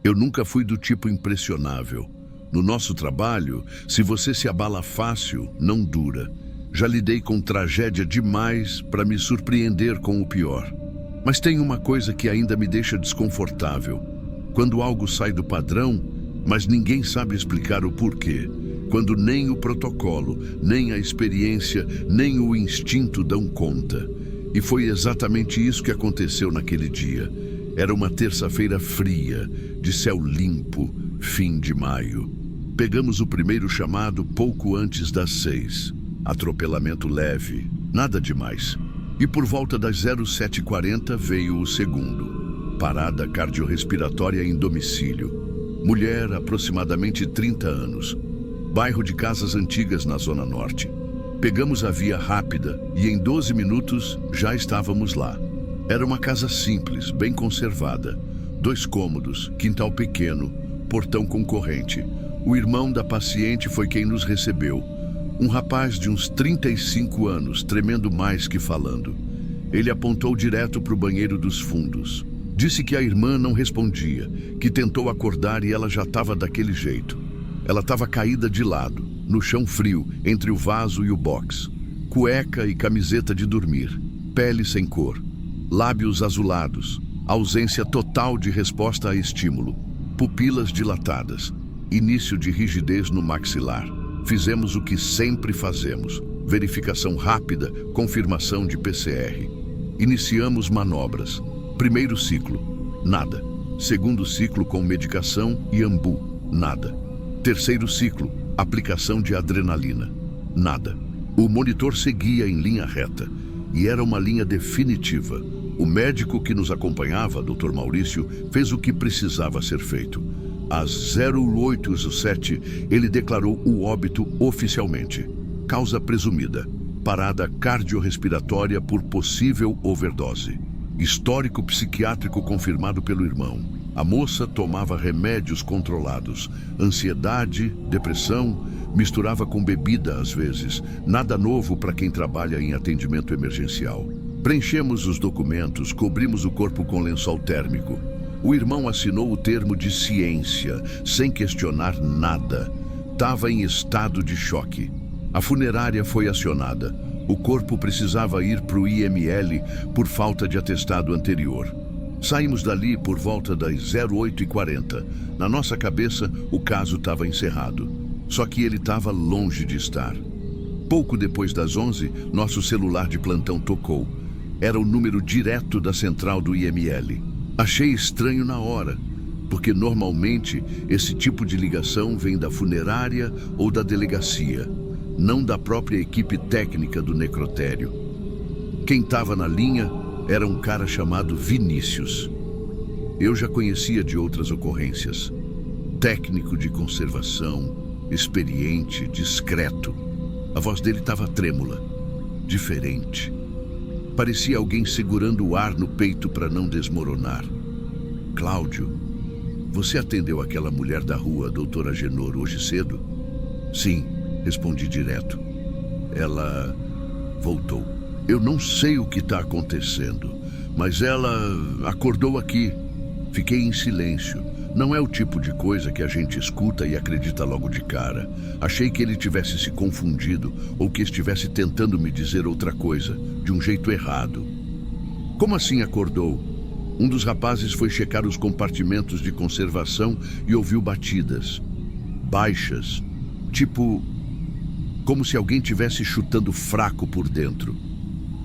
Eu nunca fui do tipo impressionável. No nosso trabalho, se você se abala fácil, não dura. Já lidei com tragédia demais para me surpreender com o pior. Mas tem uma coisa que ainda me deixa desconfortável. Quando algo sai do padrão, mas ninguém sabe explicar o porquê. Quando nem o protocolo, nem a experiência, nem o instinto dão conta. E foi exatamente isso que aconteceu naquele dia. Era uma terça-feira fria, de céu limpo, fim de maio. Pegamos o primeiro chamado pouco antes das 6. Atropelamento leve, nada demais. E por volta das 07h40 veio o segundo. Parada cardiorrespiratória em domicílio. Mulher, aproximadamente 30 anos. Bairro de casas antigas na Zona Norte. Pegamos a via rápida e em 12 minutos já estávamos lá. Era uma casa simples, bem conservada. 2 cômodos, quintal pequeno, portão com corrente. O irmão da paciente foi quem nos recebeu. Um rapaz de uns 35 anos, tremendo mais que falando. Ele apontou direto para o banheiro dos fundos. Disse que a irmã não respondia, que tentou acordar e ela já estava daquele jeito. Ela estava caída de lado, no chão frio, entre o vaso e o box. Cueca e camiseta de dormir, pele sem cor, lábios azulados, ausência total de resposta a estímulo, pupilas dilatadas, início de rigidez no maxilar. Fizemos o que sempre fazemos, verificação rápida, confirmação de PCR. Iniciamos manobras. Primeiro ciclo, nada. Segundo ciclo com medicação e ambu, nada. Terceiro ciclo, aplicação de adrenalina, nada. O monitor seguia em linha reta, e era uma linha definitiva. O médico que nos acompanhava, Dr. Maurício, fez o que precisava ser feito. Às 08h07, ele declarou o óbito oficialmente. Causa presumida, parada cardiorrespiratória por possível overdose. Histórico psiquiátrico confirmado pelo irmão. A moça tomava remédios controlados, ansiedade, depressão, misturava com bebida às vezes. Nada novo para quem trabalha em atendimento emergencial. Preenchemos os documentos, cobrimos o corpo com lençol térmico. O irmão assinou o termo de ciência, sem questionar nada. Estava em estado de choque. A funerária foi acionada. O corpo precisava ir para o IML por falta de atestado anterior. Saímos dali por volta das 08h40. Na nossa cabeça, o caso estava encerrado. Só que ele estava longe de estar. Pouco depois das 11, nosso celular de plantão tocou. Era o número direto da central do IML. Achei estranho na hora, porque normalmente esse tipo de ligação vem da funerária ou da delegacia, não da própria equipe técnica do necrotério. Quem estava na linha era um cara chamado Vinícius. Eu já conhecia de outras ocorrências. Técnico de conservação, experiente, discreto. A voz dele estava trêmula, diferente. Parecia alguém segurando o ar no peito para não desmoronar. Cláudio, você atendeu aquela mulher da rua, doutora Agenor, hoje cedo? Sim, respondi direto. Ela voltou. Eu não sei o que está acontecendo, mas ela acordou aqui. Fiquei em silêncio. Não é o tipo de coisa que a gente escuta e acredita logo de cara. Achei que ele tivesse se confundido ou que estivesse tentando me dizer outra coisa, de um jeito errado. Como assim acordou? Um dos rapazes foi checar os compartimentos de conservação e ouviu batidas. Baixas. Tipo, como se alguém tivesse chutando fraco por dentro.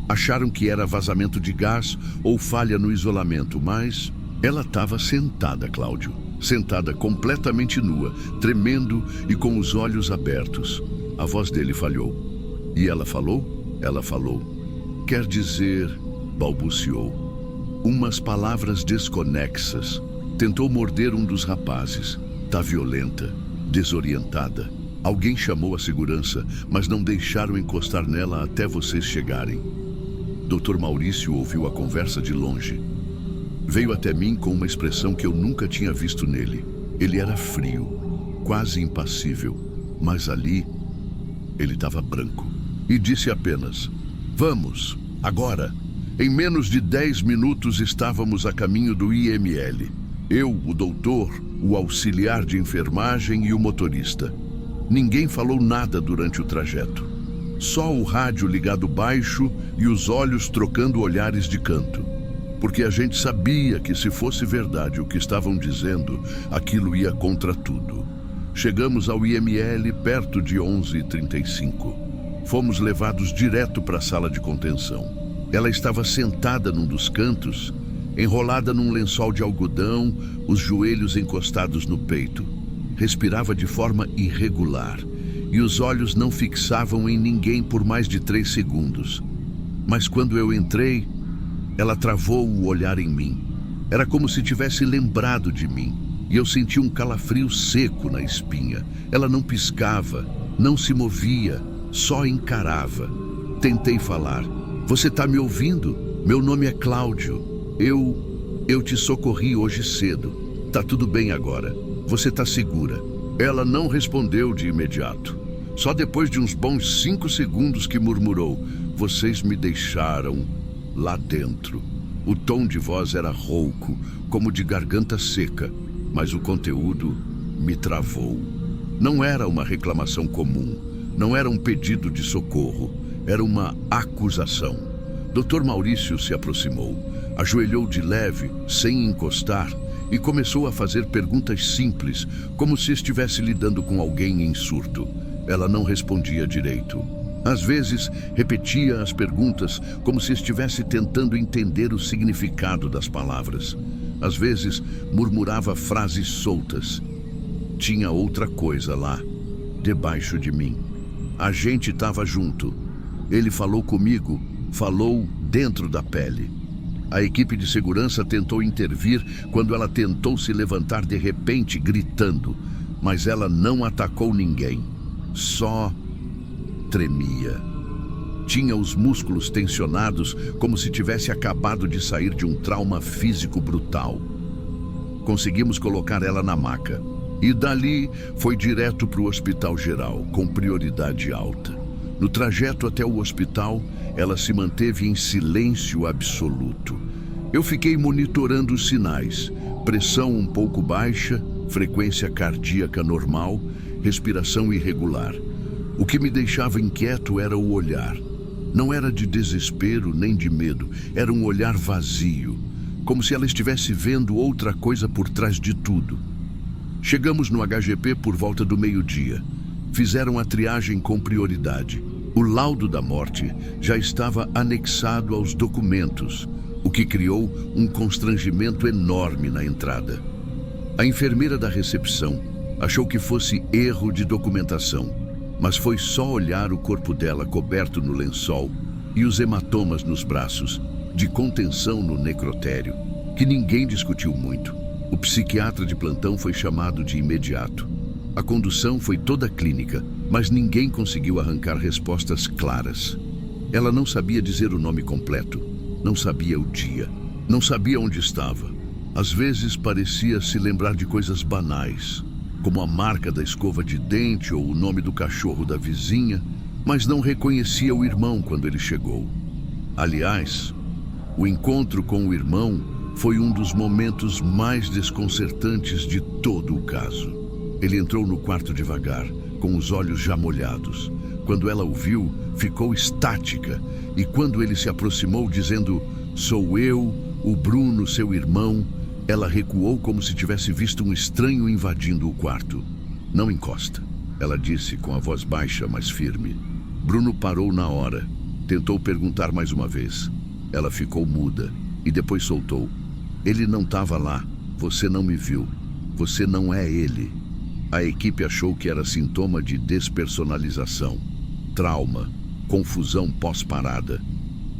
Acharam que era vazamento de gás ou falha no isolamento, mas ela estava sentada, Cláudio. Sentada completamente nua, tremendo e com os olhos abertos. A voz dele falhou. E ela falou? Ela falou. Quer dizer, balbuciou. Umas palavras desconexas. Tentou morder um dos rapazes. Tá violenta, desorientada. Alguém chamou a segurança, mas não deixaram encostar nela até vocês chegarem. Dr. Maurício ouviu a conversa de longe. Veio até mim com uma expressão que eu nunca tinha visto nele. Ele era frio, quase impassível, mas ali ele estava branco. E disse apenas, vamos, agora. Em menos de 10 minutos estávamos a caminho do IML. Eu, o doutor, o auxiliar de enfermagem e o motorista. Ninguém falou nada durante o trajeto. Só o rádio ligado baixo e os olhos trocando olhares de canto. Porque a gente sabia que, se fosse verdade o que estavam dizendo, aquilo ia contra tudo. Chegamos ao IML perto de 11h35. Fomos levados direto para a sala de contenção. Ela estava sentada num dos cantos, enrolada num lençol de algodão, os joelhos encostados no peito. Respirava de forma irregular e os olhos não fixavam em ninguém por mais de 3 segundos. Mas quando eu entrei, ela travou o olhar em mim. Era como se tivesse lembrado de mim e eu senti um calafrio seco na espinha. Ela não piscava, não se movia, só encarava. Tentei falar. Você está me ouvindo? Meu nome é Cláudio. Eu te socorri hoje cedo. Tá tudo bem agora. Você tá segura. Ela não respondeu de imediato. Só depois de uns bons 5 segundos que murmurou: vocês me deixaram lá dentro. O tom de voz era rouco, como de garganta seca, mas o conteúdo me travou. Não era uma reclamação comum, não era um pedido de socorro, era uma acusação. Dr. Maurício se aproximou, ajoelhou de leve, sem encostar, e começou a fazer perguntas simples, como se estivesse lidando com alguém em surto. Ela não respondia direito. Às vezes, repetia as perguntas como se estivesse tentando entender o significado das palavras. Às vezes, murmurava frases soltas. Tinha outra coisa lá, debaixo de mim. A gente estava junto. Ele falou comigo, falou dentro da pele. A equipe de segurança tentou intervir quando ela tentou se levantar de repente, gritando, mas ela não atacou ninguém. Só tremia. Tinha os músculos tensionados, como se tivesse acabado de sair de um trauma físico brutal. Conseguimos colocar ela na maca. E dali foi direto para o hospital geral, com prioridade alta. No trajeto até o hospital, ela se manteve em silêncio absoluto. Eu fiquei monitorando os sinais: pressão um pouco baixa, frequência cardíaca normal, respiração irregular. O que me deixava inquieto era o olhar. Não era de desespero nem de medo, era um olhar vazio, como se ela estivesse vendo outra coisa por trás de tudo. Chegamos no HGP por volta do meio-dia. Fizeram a triagem com prioridade. O laudo da morte já estava anexado aos documentos, o que criou um constrangimento enorme na entrada. A enfermeira da recepção achou que fosse erro de documentação, mas foi só olhar o corpo dela coberto no lençol e os hematomas nos braços, de contenção no necrotério, que ninguém discutiu muito. O psiquiatra de plantão foi chamado de imediato. A condução foi toda clínica, mas ninguém conseguiu arrancar respostas claras. Ela não sabia dizer o nome completo, não sabia o dia, não sabia onde estava. Às vezes parecia se lembrar de coisas banais, como a marca da escova de dente ou o nome do cachorro da vizinha, mas não reconhecia o irmão quando ele chegou. Aliás, o encontro com o irmão foi um dos momentos mais desconcertantes de todo o caso. Ele entrou no quarto devagar, com os olhos já molhados. Quando ela o viu, ficou estática, e quando ele se aproximou dizendo: "Sou eu, o Bruno, seu irmão", ela recuou como se tivesse visto um estranho invadindo o quarto. "Não encosta", ela disse com a voz baixa, mas firme. Bruno parou na hora. Tentou perguntar mais uma vez. Ela ficou muda e depois soltou: "Ele não estava lá. Você não me viu. Você não é ele." A equipe achou que era sintoma de despersonalização, trauma, confusão pós-parada.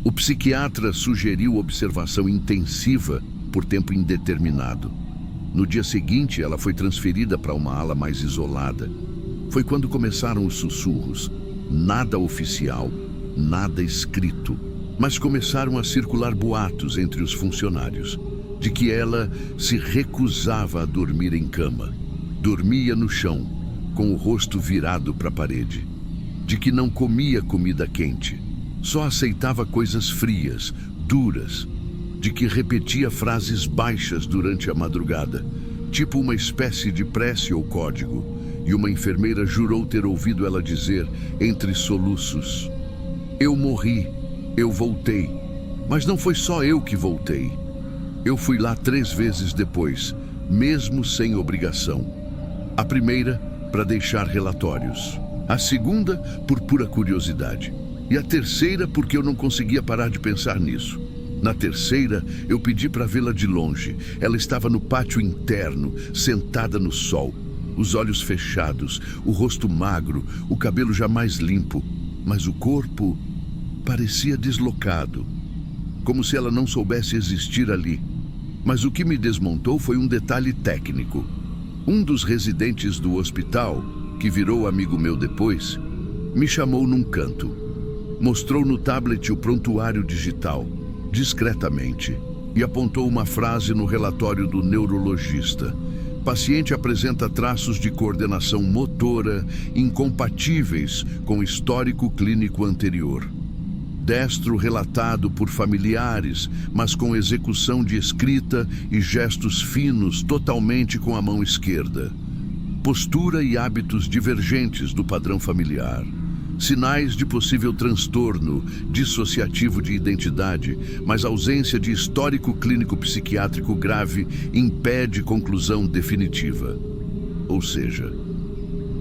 O psiquiatra sugeriu observação intensiva por tempo indeterminado. No dia seguinte, ela foi transferida para uma ala mais isolada. Foi quando começaram os sussurros. Nada oficial, nada escrito, mas começaram a circular boatos entre os funcionários de que ela se recusava a dormir em cama. Dormia no chão, com o rosto virado para a parede. De que não comia comida quente, só aceitava coisas frias, duras. De que repetia frases baixas durante a madrugada. tipo uma espécie de prece ou código, e uma enfermeira jurou ter ouvido ela dizer, entre soluços: "Eu morri, eu voltei, mas não foi só eu que voltei. Eu fui lá 3 vezes depois, mesmo sem obrigação. A primeira, para deixar relatórios. A segunda, por pura curiosidade. E a terceira, porque eu não conseguia parar de pensar nisso. Na terceira, eu pedi para vê-la de longe. Ela estava no pátio interno, sentada no sol, os olhos fechados, o rosto magro, o cabelo jamais limpo, mas o corpo parecia deslocado, como se ela não soubesse existir ali. Mas o que me desmontou foi um detalhe técnico. Um dos residentes do hospital, que virou amigo meu depois, me chamou num canto. Mostrou no tablet o prontuário digital, discretamente, e apontou uma frase no relatório do neurologista. Paciente apresenta traços de coordenação motora incompatíveis com histórico clínico anterior. Destro relatado por familiares, mas com execução de escrita e gestos finos totalmente com a mão esquerda. Postura e hábitos divergentes do padrão familiar. Sinais de possível transtorno dissociativo de identidade, mas ausência de histórico clínico psiquiátrico grave impede conclusão definitiva. Ou seja,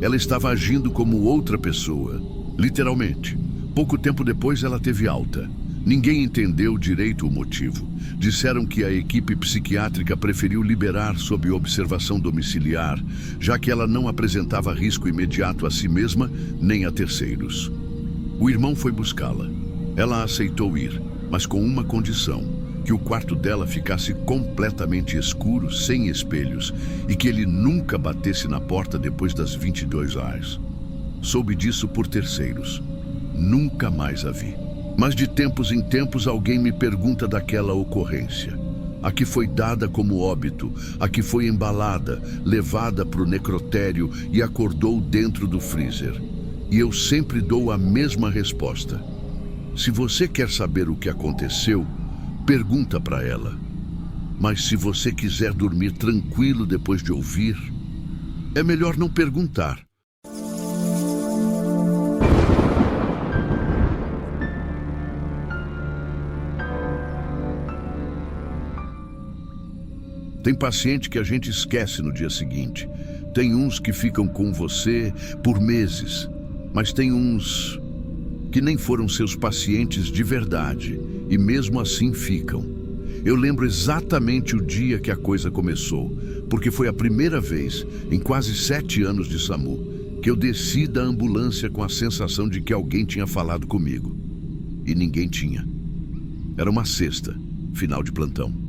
ela estava agindo como outra pessoa, literalmente. Pouco tempo depois ela teve alta. Ninguém entendeu direito o motivo. Disseram que a equipe psiquiátrica preferiu liberar sob observação domiciliar, já que ela não apresentava risco imediato a si mesma nem a terceiros. O irmão foi buscá-la. Ela aceitou ir, mas com uma condição: que o quarto dela ficasse completamente escuro, sem espelhos, e que ele nunca batesse na porta depois das 22 horas. Soube disso por terceiros. Nunca mais a vi. Mas de tempos em tempos alguém me pergunta daquela ocorrência. A que foi dada como óbito, a que foi embalada, levada para o necrotério e acordou dentro do freezer. E eu sempre dou a mesma resposta. Se você quer saber o que aconteceu, pergunta para ela. Mas se você quiser dormir tranquilo depois de ouvir, é melhor não perguntar. Tem paciente que a gente esquece no dia seguinte. Tem uns que ficam com você por meses. Mas tem uns que nem foram seus pacientes de verdade e mesmo assim ficam. Eu lembro exatamente o dia que a coisa começou, porque foi a primeira vez, em quase 7 anos de SAMU, que eu desci da ambulância com a sensação de que alguém tinha falado comigo. E ninguém tinha. Era uma sexta, final de plantão.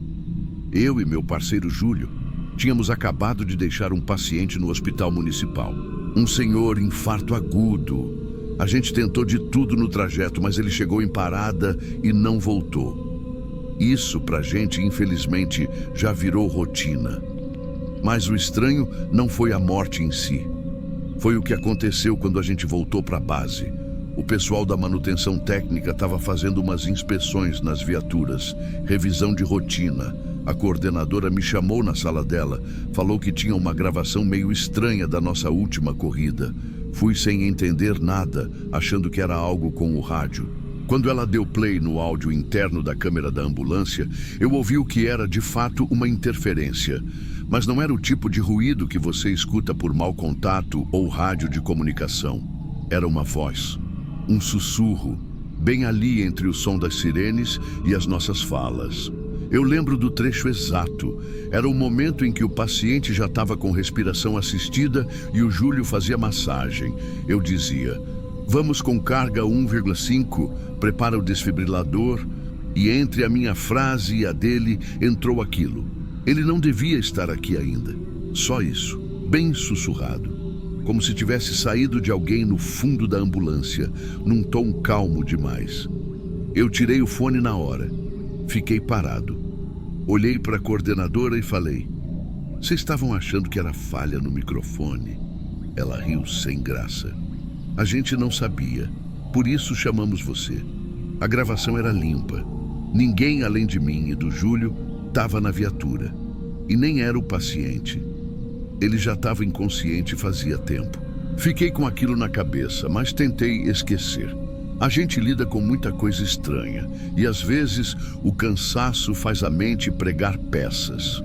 Eu e meu parceiro Júlio tínhamos acabado de deixar um paciente no hospital municipal. Um senhor infarto agudo. A gente tentou de tudo no trajeto, mas ele chegou em parada e não voltou. Isso pra gente, infelizmente, já virou rotina. Mas o estranho não foi a morte em si. Foi o que aconteceu quando a gente voltou pra base. O pessoal da manutenção técnica estava fazendo umas inspeções nas viaturas, revisão de rotina. A coordenadora me chamou na sala dela, falou que tinha uma gravação meio estranha da nossa última corrida. Fui sem entender nada, achando que era algo com o rádio. Quando ela deu play no áudio interno da câmera da ambulância, eu ouvi o que era de fato uma interferência. Mas não era o tipo de ruído que você escuta por mau contato ou rádio de comunicação. Era uma voz, um sussurro, bem ali entre o som das sirenes e as nossas falas. Eu lembro do trecho exato. Era o momento em que o paciente já estava com respiração assistida e o Júlio fazia massagem. Eu dizia: "Vamos com carga 1,5, prepara o desfibrilador", e entre a minha frase e a dele entrou aquilo. Ele não devia estar aqui ainda. Só isso, bem sussurrado, como se tivesse saído de alguém no fundo da ambulância, num tom calmo demais. Eu tirei o fone na hora. Fiquei parado. Olhei para a coordenadora e falei: "Vocês estavam achando que era falha no microfone?" Ela riu sem graça. "A gente não sabia. Por isso chamamos você. A gravação era limpa. Ninguém além de mim e do Júlio estava na viatura. E nem era o paciente. Ele já estava inconsciente fazia tempo. Fiquei com aquilo na cabeça, mas tentei esquecer. A gente lida com muita coisa estranha e às vezes o cansaço faz a mente pregar peças.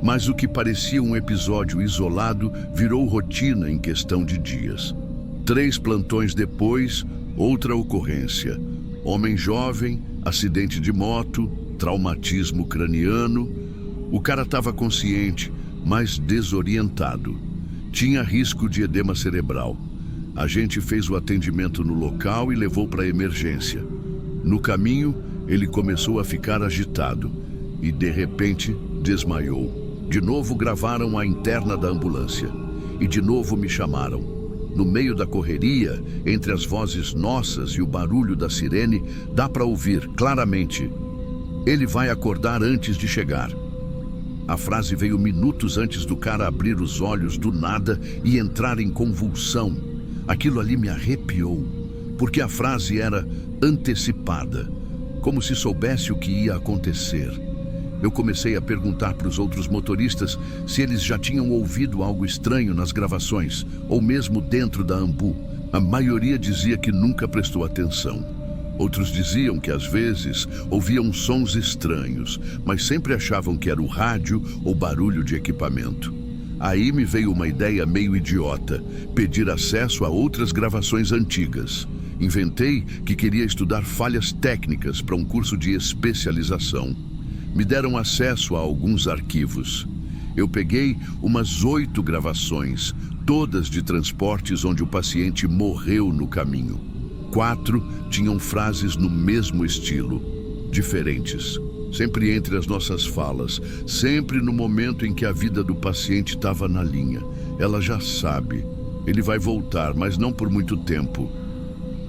Mas o que parecia um episódio isolado virou rotina em questão de dias. 3 plantões depois, outra ocorrência. Homem jovem, acidente de moto, traumatismo craniano. O cara estava consciente, mas desorientado. Tinha risco de edema cerebral. A gente fez o atendimento no local e levou para a emergência. No caminho, ele começou a ficar agitado e, de repente, desmaiou. De novo gravaram a interna da ambulância e de novo me chamaram. No meio da correria, entre as vozes nossas e o barulho da sirene, dá para ouvir claramente: "Ele vai acordar antes de chegar." A frase veio minutos antes do cara abrir os olhos do nada e entrar em convulsão. Aquilo ali me arrepiou, porque a frase era antecipada, como se soubesse o que ia acontecer. Eu comecei a perguntar para os outros motoristas se eles já tinham ouvido algo estranho nas gravações, ou mesmo dentro da Ambu. A maioria dizia que nunca prestou atenção. Outros diziam que às vezes ouviam sons estranhos, mas sempre achavam que era o rádio ou barulho de equipamento. Aí me veio uma ideia meio idiota: pedir acesso a outras gravações antigas. Inventei que queria estudar falhas técnicas para um curso de especialização. Me deram acesso a alguns arquivos. Eu peguei umas 8 gravações, todas de transportes onde o paciente morreu no caminho. 4 tinham frases no mesmo estilo, diferentes. Sempre entre as nossas falas, sempre no momento em que a vida do paciente estava na linha. Ela já sabe, ele vai voltar, mas não por muito tempo.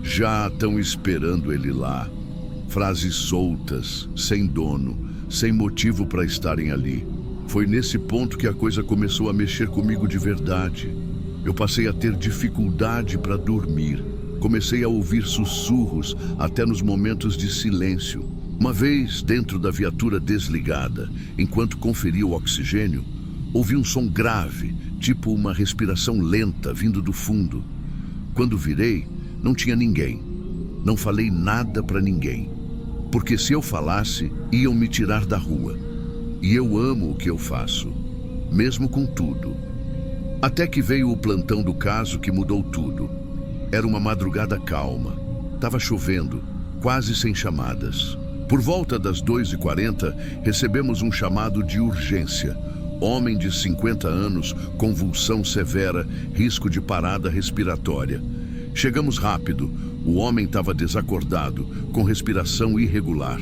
Já estão esperando ele lá. Frases soltas, sem dono, sem motivo para estarem ali. Foi nesse ponto que a coisa começou a mexer comigo de verdade. Eu passei a ter dificuldade para dormir. Comecei a ouvir sussurros até nos momentos de silêncio. Uma vez, dentro da viatura desligada, enquanto conferia o oxigênio, ouvi um som grave, tipo uma respiração lenta vindo do fundo. Quando virei, não tinha ninguém. Não falei nada para ninguém, porque se eu falasse, iam me tirar da rua. E eu amo o que eu faço, mesmo com tudo. Até que veio o plantão do caso que mudou tudo. Era uma madrugada calma. Estava chovendo, quase sem chamadas. Por volta das 2h40, recebemos um chamado de urgência. Homem de 50 anos, convulsão severa, risco de parada respiratória. Chegamos rápido. O homem estava desacordado, com respiração irregular.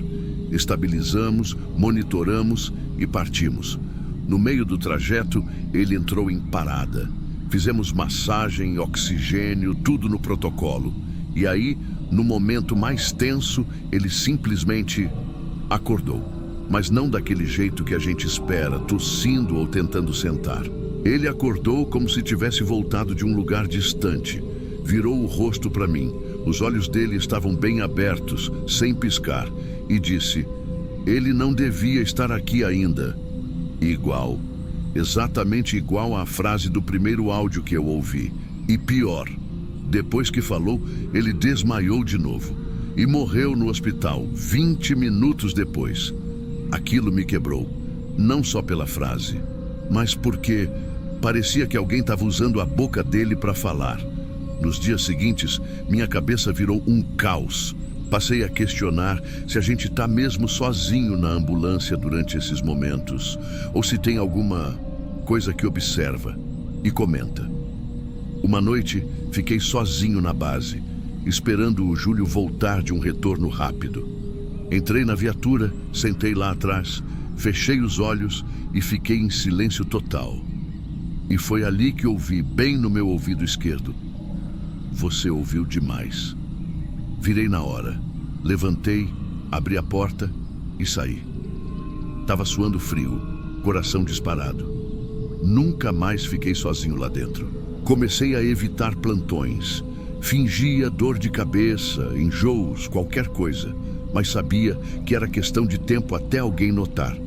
Estabilizamos, monitoramos e partimos. No meio do trajeto, ele entrou em parada. Fizemos massagem, oxigênio, tudo no protocolo. E aí, no momento mais tenso, ele simplesmente acordou. Mas não daquele jeito que a gente espera, tossindo ou tentando sentar. Ele acordou como se tivesse voltado de um lugar distante. Virou o rosto para mim. Os olhos dele estavam bem abertos, sem piscar, e disse: "Ele não devia estar aqui ainda." Igual. Exatamente igual à frase do primeiro áudio que eu ouvi. E pior. Depois que falou, ele desmaiou de novo e morreu no hospital 20 minutos depois. Aquilo me quebrou, não só pela frase, mas porque parecia que alguém estava usando a boca dele para falar. Nos dias seguintes, minha cabeça virou um caos. Passei a questionar se a gente está mesmo sozinho na ambulância durante esses momentos, ou se tem alguma coisa que observa e comenta. Uma noite, fiquei sozinho na base, esperando o Júlio voltar de um retorno rápido. Entrei na viatura, sentei lá atrás, fechei os olhos e fiquei em silêncio total. E foi ali que ouvi, bem no meu ouvido esquerdo: "Você ouviu demais." Virei na hora, levantei, abri a porta e saí. Tava suando frio, coração disparado. Nunca mais fiquei sozinho lá dentro. Comecei a evitar plantões. Fingia dor de cabeça, enjoos, qualquer coisa, mas sabia que era questão de tempo até alguém notar.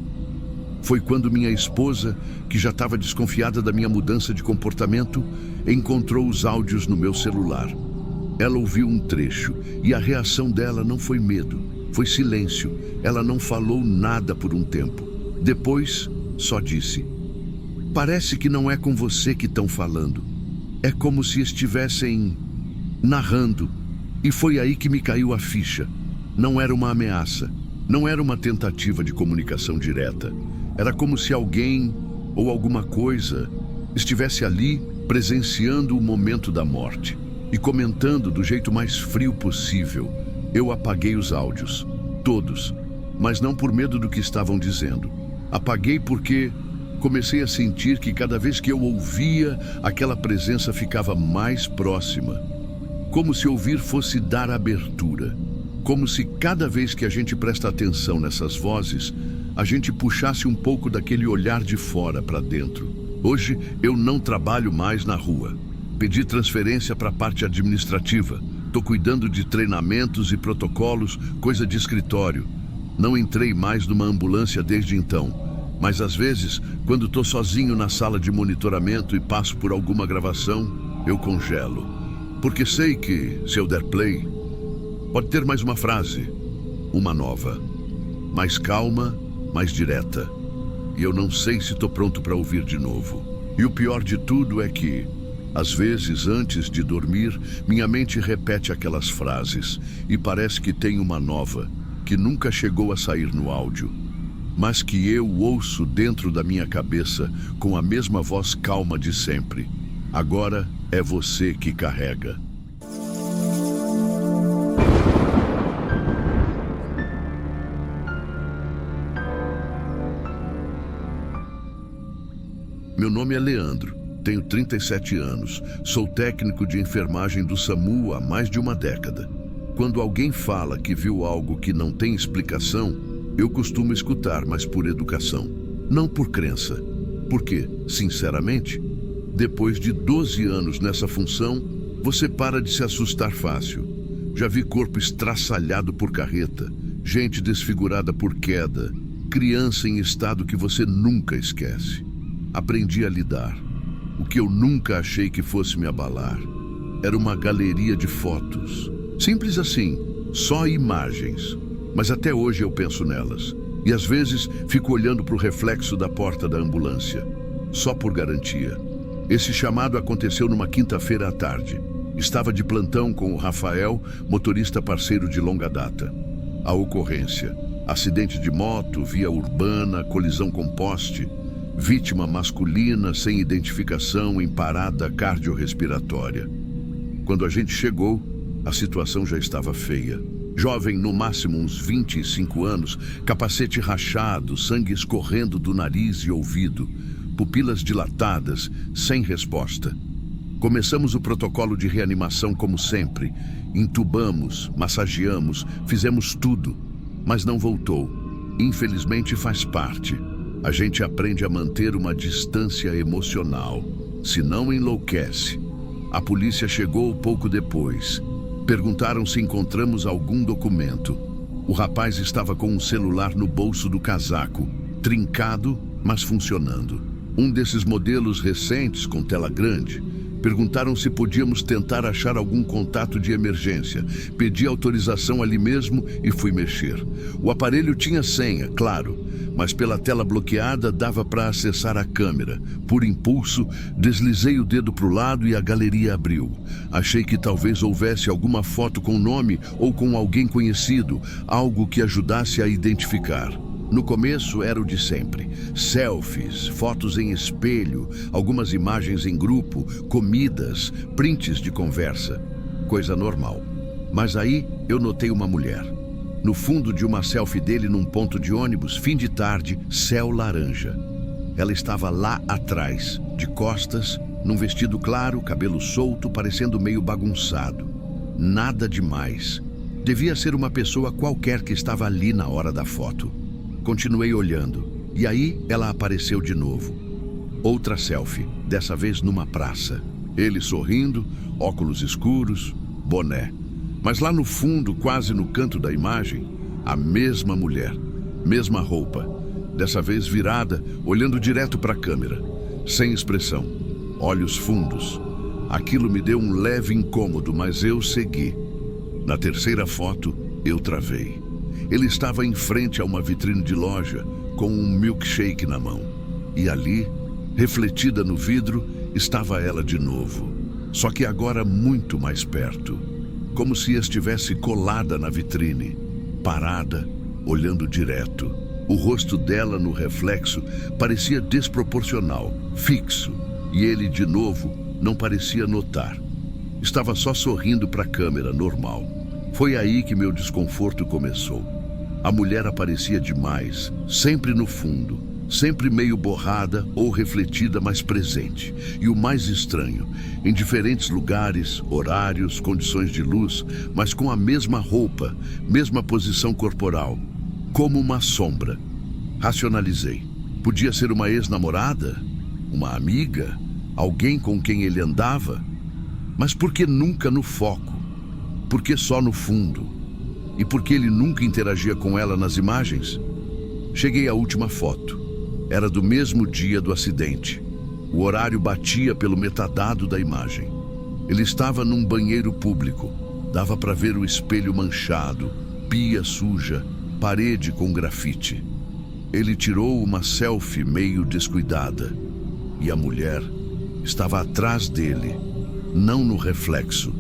Foi quando minha esposa, que já estava desconfiada da minha mudança de comportamento, encontrou os áudios no meu celular. Ela ouviu um trecho e a reação dela não foi medo, foi silêncio. Ela não falou nada por um tempo. Depois, só disse: "Parece que não é com você que estão falando. É como se estivessem narrando." E foi aí que me caiu a ficha. Não era uma ameaça, não era uma tentativa de comunicação direta. Era como se alguém ou alguma coisa estivesse ali presenciando o momento da morte e comentando do jeito mais frio possível. Eu apaguei os áudios, todos, mas não por medo do que estavam dizendo. Apaguei porque comecei a sentir que cada vez que eu ouvia, aquela presença ficava mais próxima. Como se ouvir fosse dar abertura. Como se cada vez que a gente presta atenção nessas vozes, a gente puxasse um pouco daquele olhar de fora para dentro. Hoje eu não trabalho mais na rua. Pedi transferência para a parte administrativa. Estou cuidando de treinamentos e protocolos, coisa de escritório. Não entrei mais numa ambulância desde então. Mas às vezes, quando estou sozinho na sala de monitoramento e passo por alguma gravação, eu congelo. Porque sei que, se eu der play, pode ter mais uma frase, uma nova, mais calma, mais direta. E eu não sei se estou pronto para ouvir de novo. E o pior de tudo é que, às vezes, antes de dormir, minha mente repete aquelas frases e parece que tem uma nova, que nunca chegou a sair no áudio, mas que eu ouço dentro da minha cabeça com a mesma voz calma de sempre. Agora é você que carrega. Meu nome é Leandro, tenho 37 anos, sou técnico de enfermagem do SAMU há mais de uma década. Quando alguém fala que viu algo que não tem explicação, eu costumo escutar, mas por educação, não por crença. Porque, sinceramente, depois de 12 anos nessa função, você para de se assustar fácil. Já vi corpo estraçalhado por carreta, gente desfigurada por queda, criança em estado que você nunca esquece. Aprendi a lidar. O que eu nunca achei que fosse me abalar era uma galeria de fotos. Simples assim, só imagens. Mas até hoje eu penso nelas. E às vezes fico olhando para o reflexo da porta da ambulância, só por garantia. Esse chamado aconteceu numa quinta-feira à tarde. Estava de plantão com o Rafael, motorista parceiro de longa data. A ocorrência: acidente de moto, via urbana, colisão com poste. Vítima masculina sem identificação em parada cardiorrespiratória. Quando a gente chegou, a situação já estava feia. Jovem, no máximo uns 25 anos, capacete rachado, sangue escorrendo do nariz e ouvido, pupilas dilatadas, sem resposta. Começamos o protocolo de reanimação como sempre. Intubamos, massageamos, fizemos tudo, mas não voltou. Infelizmente faz parte. A gente aprende a manter uma distância emocional, senão enlouquece. A polícia chegou pouco depois. Perguntaram se encontramos algum documento. O rapaz estava com um celular no bolso do casaco, trincado, mas funcionando. Um desses modelos recentes com tela grande. Perguntaram se podíamos tentar achar algum contato de emergência. Pedi autorização ali mesmo e fui mexer. O aparelho tinha senha, claro, mas pela tela bloqueada dava para acessar a câmera. Por impulso, deslizei o dedo para o lado e a galeria abriu. Achei que talvez houvesse alguma foto com nome ou com alguém conhecido, algo que ajudasse a identificar. No começo era o de sempre: selfies, fotos em espelho, algumas imagens em grupo, comidas, prints de conversa. Coisa normal. Mas aí eu notei uma mulher. No fundo de uma selfie dele num ponto de ônibus, fim de tarde, céu laranja. Ela estava lá atrás, de costas, num vestido claro, cabelo solto, parecendo meio bagunçado. Nada demais. Devia ser uma pessoa qualquer que estava ali na hora da foto. Continuei olhando, e aí ela apareceu de novo. Outra selfie, dessa vez numa praça. Ele sorrindo, óculos escuros, boné. Mas lá no fundo, quase no canto da imagem, a mesma mulher, mesma roupa, dessa vez virada, olhando direto para a câmera, sem expressão, olhos fundos. Aquilo me deu um leve incômodo, mas eu segui. Na terceira foto, eu travei. Ele estava em frente a uma vitrine de loja, com um milkshake na mão. E ali, refletida no vidro, estava ela de novo. Só que agora muito mais perto. Como se estivesse colada na vitrine, parada, olhando direto. O rosto dela no reflexo parecia desproporcional, fixo. E ele, de novo, não parecia notar. Estava só sorrindo para a câmera, normal. Foi aí que meu desconforto começou. A mulher aparecia demais, sempre no fundo, sempre meio borrada ou refletida, mas presente. E o mais estranho, em diferentes lugares, horários, condições de luz, mas com a mesma roupa, mesma posição corporal, como uma sombra. Racionalizei. Podia ser uma ex-namorada? Uma amiga? Alguém com quem ele andava? Mas por que nunca no foco? Por que só no fundo? E por que ele nunca interagia com ela nas imagens? Cheguei à última foto. Era do mesmo dia do acidente. O horário batia pelo metadado da imagem. Ele estava num banheiro público. Dava para ver o espelho manchado, pia suja, parede com grafite. Ele tirou uma selfie meio descuidada. E a mulher estava atrás dele, não no reflexo,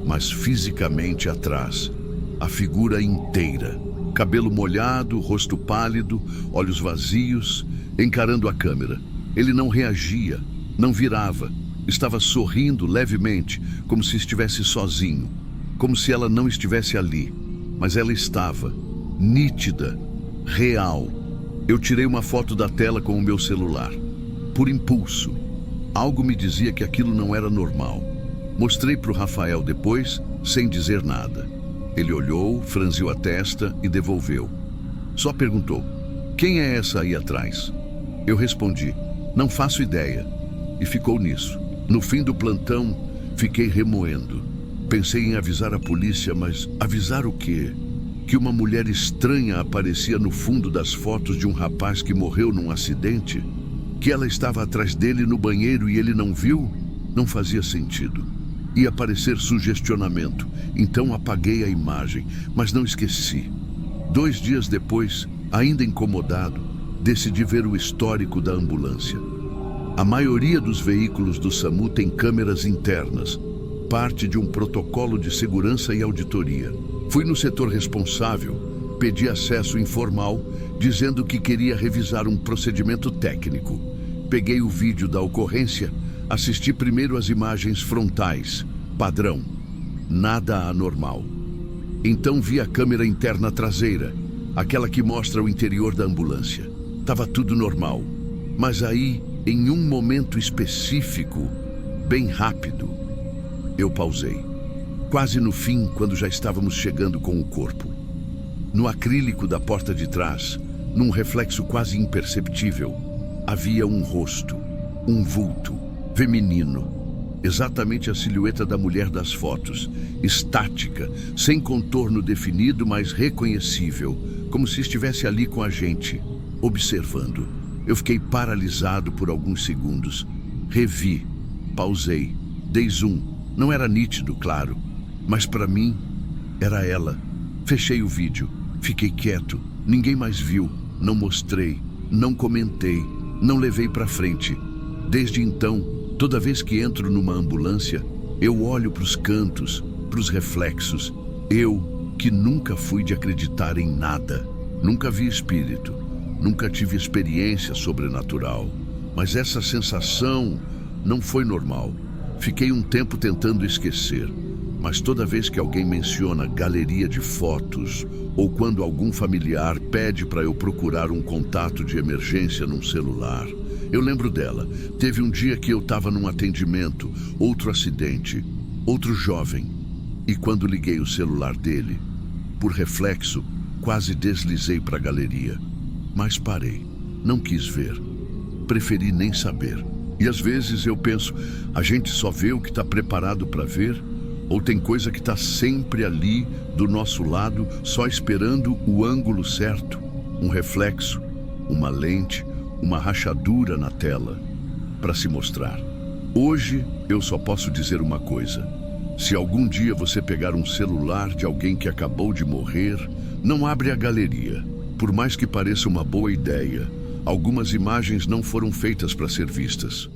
mas fisicamente atrás. A figura inteira, cabelo molhado, rosto pálido, olhos vazios, encarando a câmera. Ele não reagia, não virava, estava sorrindo levemente, como se estivesse sozinho, como se ela não estivesse ali, mas ela estava, nítida, real. Eu tirei uma foto da tela com o meu celular, por impulso. Algo me dizia que aquilo não era normal. Mostrei para o Rafael depois, sem dizer nada. Ele olhou, franziu a testa e devolveu. Só perguntou: "Quem é essa aí atrás?" Eu respondi: "Não faço ideia." E ficou nisso. No fim do plantão, fiquei remoendo. Pensei em avisar a polícia, mas avisar o quê? Que uma mulher estranha aparecia no fundo das fotos de um rapaz que morreu num acidente? Que ela estava atrás dele no banheiro e ele não viu? Não fazia sentido. Ia parecer sugestionamento, então apaguei a imagem, mas não esqueci. 2 dias depois, ainda incomodado, decidi ver o histórico da ambulância. A maioria dos veículos do SAMU tem câmeras internas, parte de um protocolo de segurança e auditoria. Fui no setor responsável, pedi acesso informal, dizendo que queria revisar um procedimento técnico. Peguei o vídeo da ocorrência, assisti primeiro as imagens frontais, padrão, nada anormal. Então vi a câmera interna traseira, aquela que mostra o interior da ambulância. Tava tudo normal, mas aí, em um momento específico, bem rápido, eu pausei. Quase no fim, quando já estávamos chegando com o corpo. No acrílico da porta de trás, num reflexo quase imperceptível, havia um rosto, um vulto, feminino. Exatamente a silhueta da mulher das fotos, estática, sem contorno definido, mas reconhecível, como se estivesse ali com a gente, observando. Eu fiquei paralisado por alguns segundos. Revi, pausei, dei zoom. Não era nítido, claro, mas para mim, era ela. Fechei o vídeo, fiquei quieto, ninguém mais viu, não mostrei, não comentei, não levei para frente. Desde então, toda vez que entro numa ambulância, eu olho para os cantos, para os reflexos. Eu, que nunca fui de acreditar em nada, nunca vi espírito, nunca tive experiência sobrenatural, mas essa sensação não foi normal. Fiquei um tempo tentando esquecer, mas toda vez que alguém menciona galeria de fotos ou quando algum familiar pede para eu procurar um contato de emergência num celular, eu lembro dela. Teve um dia que eu estava num atendimento, outro acidente, outro jovem, e quando liguei o celular dele, por reflexo, quase deslizei para a galeria. Mas parei, não quis ver, preferi nem saber. E às vezes eu penso, a gente só vê o que está preparado para ver, ou tem coisa que está sempre ali, do nosso lado, só esperando o ângulo certo, um reflexo, uma lente, uma rachadura na tela para se mostrar. Hoje eu só posso dizer uma coisa: se algum dia você pegar um celular de alguém que acabou de morrer, não abre a galeria. Por mais que pareça uma boa ideia, algumas imagens não foram feitas para ser vistas.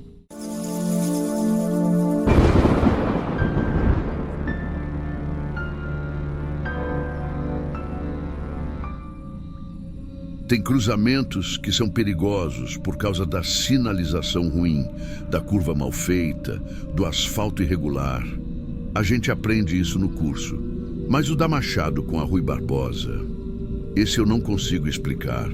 Tem cruzamentos que são perigosos por causa da sinalização ruim, da curva mal feita, do asfalto irregular. A gente aprende isso no curso. Mas o da Machado com a Rui Barbosa, esse eu não consigo explicar.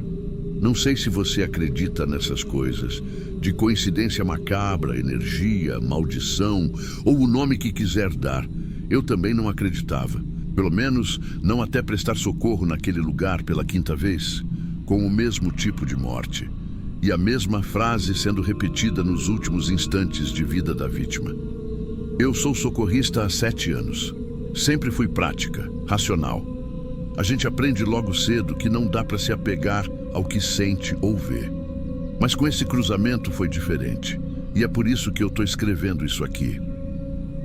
Não sei se você acredita nessas coisas, de coincidência macabra, energia, maldição, ou o nome que quiser dar. Eu também não acreditava. Pelo menos não até prestar socorro naquele lugar pela 5ª vez. Com o mesmo tipo de morte, e a mesma frase sendo repetida nos últimos instantes de vida da vítima. Eu sou socorrista há 7 anos. Sempre fui prática, racional. A gente aprende logo cedo que não dá para se apegar ao que sente ou vê. Mas com esse cruzamento foi diferente, e é por isso que eu estou escrevendo isso aqui.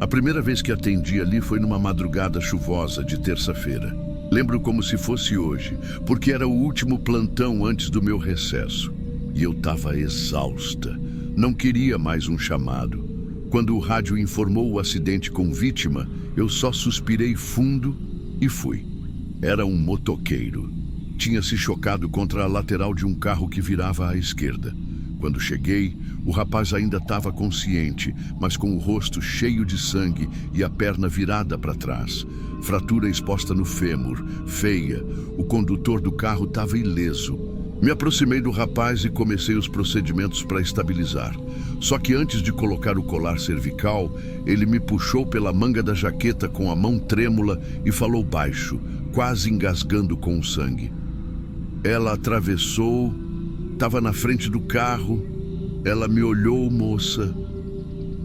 A primeira vez que atendi ali foi numa madrugada chuvosa de terça-feira. Lembro como se fosse hoje, porque era o último plantão antes do meu recesso. E eu estava exausta. Não queria mais um chamado. Quando o rádio informou o acidente com vítima, eu só suspirei fundo e fui. Era um motoqueiro. Tinha se chocado contra a lateral de um carro que virava à esquerda. Quando cheguei, o rapaz ainda estava consciente, mas com o rosto cheio de sangue e a perna virada para trás. Fratura exposta no fêmur, feia. O condutor do carro estava ileso. Me aproximei do rapaz e comecei os procedimentos para estabilizar. Só que antes de colocar o colar cervical, ele me puxou pela manga da jaqueta com a mão trêmula e falou baixo, quase engasgando com o sangue. Ela atravessou, estava na frente do carro. Ela me olhou, moça.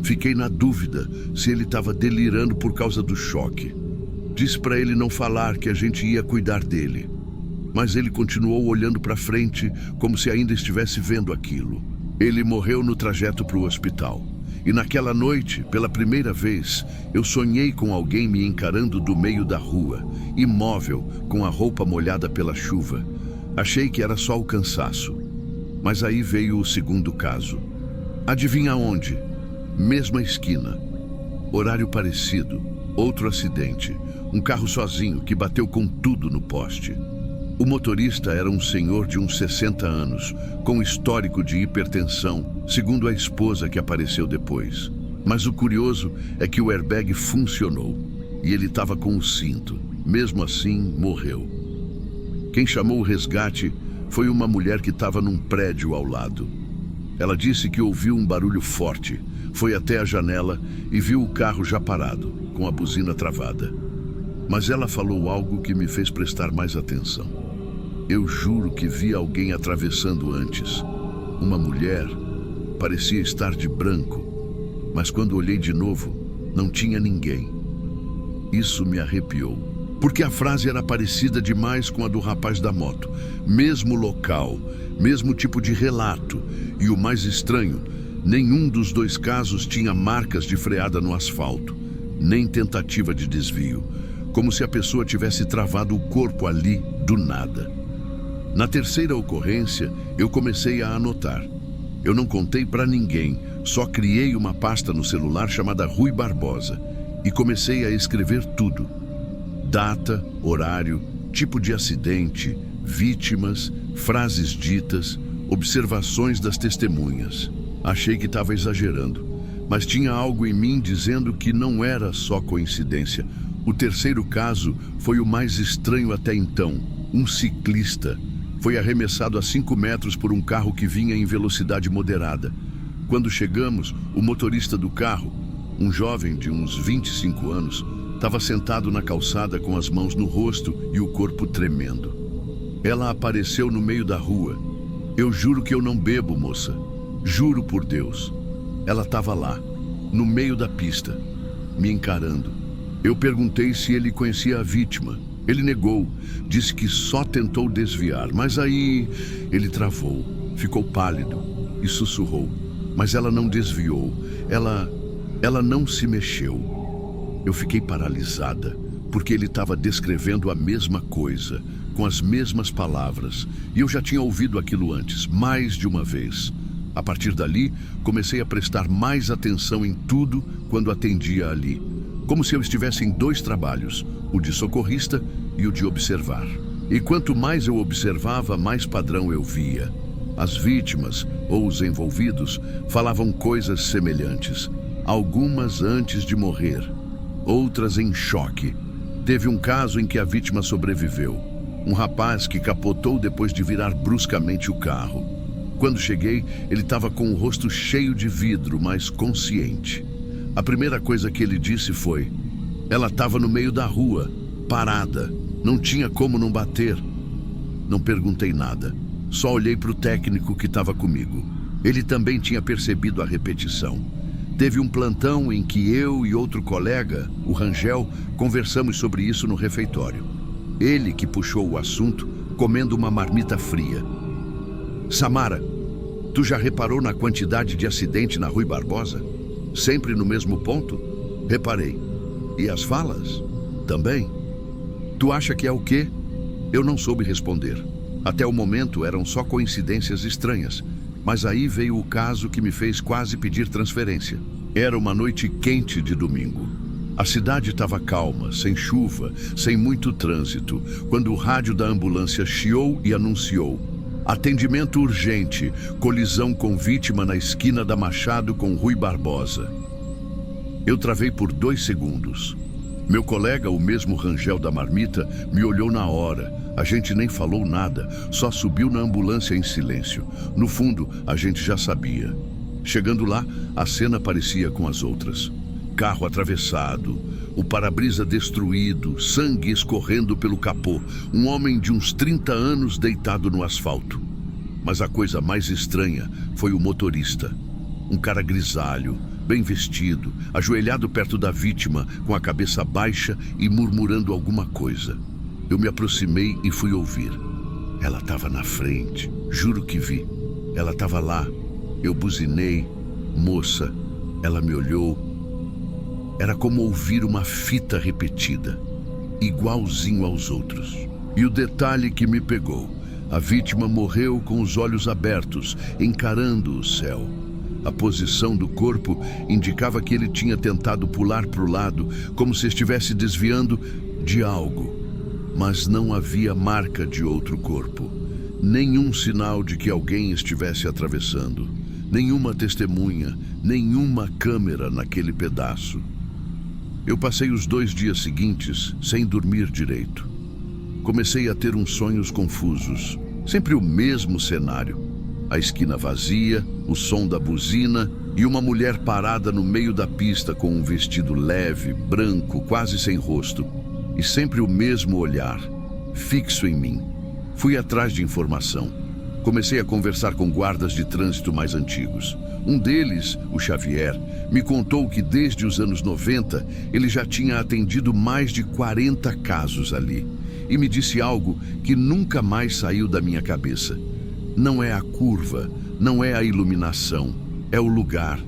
Fiquei na dúvida se ele estava delirando por causa do choque. Disse para ele não falar, que a gente ia cuidar dele. Mas ele continuou olhando para frente, como se ainda estivesse vendo aquilo. Ele morreu no trajeto para o hospital. E naquela noite, pela primeira vez, eu sonhei com alguém me encarando do meio da rua, imóvel, com a roupa molhada pela chuva. Achei que era só o cansaço. Mas aí veio o segundo caso. Adivinha onde? Mesma esquina. Horário parecido. Outro acidente. Um carro sozinho que bateu com tudo no poste. O motorista era um senhor de uns 60 anos, com histórico de hipertensão, segundo a esposa que apareceu depois. Mas o curioso é que o airbag funcionou e ele estava com o cinto. Mesmo assim, morreu. Quem chamou o resgate foi uma mulher que estava num prédio ao lado. Ela disse que ouviu um barulho forte, foi até a janela e viu o carro já parado, com a buzina travada. Mas ela falou algo que me fez prestar mais atenção. Eu juro que vi alguém atravessando antes. Uma mulher, parecia estar de branco, mas quando olhei de novo, não tinha ninguém. Isso me arrepiou, porque a frase era parecida demais com a do rapaz da moto. Mesmo local, mesmo tipo de relato. E o mais estranho, nenhum dos dois casos tinha marcas de freada no asfalto, nem tentativa de desvio, como se a pessoa tivesse travado o corpo ali do nada. Na terceira ocorrência, eu comecei a anotar. Eu não contei para ninguém, só criei uma pasta no celular chamada Rui Barbosa e comecei a escrever tudo. Data, horário, tipo de acidente, vítimas, frases ditas, observações das testemunhas. Achei que estava exagerando, mas tinha algo em mim dizendo que não era só coincidência. O terceiro caso foi o mais estranho até então. Um ciclista foi arremessado a 5 metros por um carro que vinha em velocidade moderada. Quando chegamos, o motorista do carro, um jovem de uns 25 anos, estava sentado na calçada com as mãos no rosto e o corpo tremendo. Ela apareceu no meio da rua. Eu juro que eu não bebo, moça. Juro por Deus. Ela estava lá, no meio da pista, me encarando. Eu perguntei se ele conhecia a vítima. Ele negou, disse que só tentou desviar, mas aí ele travou, ficou pálido e sussurrou. Mas ela não desviou, ela não se mexeu. Eu fiquei paralisada, porque ele estava descrevendo a mesma coisa, com as mesmas palavras, e eu já tinha ouvido aquilo antes, mais de uma vez. A partir dali, comecei a prestar mais atenção em tudo quando atendia ali, como se eu estivesse em dois trabalhos, o de socorrista e o de observar. E quanto mais eu observava, mais padrão eu via. As vítimas ou os envolvidos falavam coisas semelhantes, algumas antes de morrer, outras em choque. Teve um caso em que a vítima sobreviveu, um rapaz que capotou depois de virar bruscamente o carro. Quando cheguei, ele estava com o rosto cheio de vidro, mas consciente. A primeira coisa que ele disse foi: ela estava no meio da rua, parada, não tinha como não bater. Não perguntei nada, só olhei para o técnico que estava comigo. Ele também tinha percebido a repetição. Teve um plantão em que eu e outro colega, o Rangel, conversamos sobre isso no refeitório. Ele que puxou o assunto, comendo uma marmita fria. Samara, tu já reparou na quantidade de acidente na Rui Barbosa? Sempre no mesmo ponto? Reparei. E as falas? Também. Tu acha que é o quê? Eu não soube responder. Até o momento eram só coincidências estranhas, mas aí veio o caso que me fez quase pedir transferência. Era uma noite quente de domingo. A cidade estava calma, sem chuva, sem muito trânsito, quando o rádio da ambulância chiou e anunciou: atendimento urgente, colisão com vítima na esquina da Machado com Rui Barbosa. Eu travei por 2 segundos. Meu colega, o mesmo Rangel da marmita, me olhou na hora. A gente nem falou nada, só subiu na ambulância em silêncio. No fundo, a gente já sabia. Chegando lá, a cena parecia com as outras. Carro atravessado, o para-brisa destruído, sangue escorrendo pelo capô, um homem de uns 30 anos deitado no asfalto. Mas a coisa mais estranha foi o motorista. Um cara grisalho, bem vestido, ajoelhado perto da vítima, com a cabeça baixa e murmurando alguma coisa. Eu me aproximei e fui ouvir. Ela estava na frente, juro que vi. Ela estava lá. Eu buzinei. Moça, ela me olhou. Era como ouvir uma fita repetida, igualzinho aos outros. E o detalhe que me pegou: a vítima morreu com os olhos abertos, encarando o céu. A posição do corpo indicava que ele tinha tentado pular para o lado, como se estivesse desviando de algo. Mas não havia marca de outro corpo. Nenhum sinal de que alguém estivesse atravessando. Nenhuma testemunha, nenhuma câmera naquele pedaço. Eu passei os 2 dias seguintes sem dormir direito. Comecei a ter uns sonhos confusos. Sempre o mesmo cenário. A esquina vazia, o som da buzina e uma mulher parada no meio da pista com um vestido leve, branco, quase sem rosto. E sempre o mesmo olhar, fixo em mim. Fui atrás de informação. Comecei a conversar com guardas de trânsito mais antigos. Um deles, o Xavier, me contou que desde os anos 90 ele já tinha atendido mais de 40 casos ali. E me disse algo que nunca mais saiu da minha cabeça. Não é a curva, não é a iluminação, é o lugar.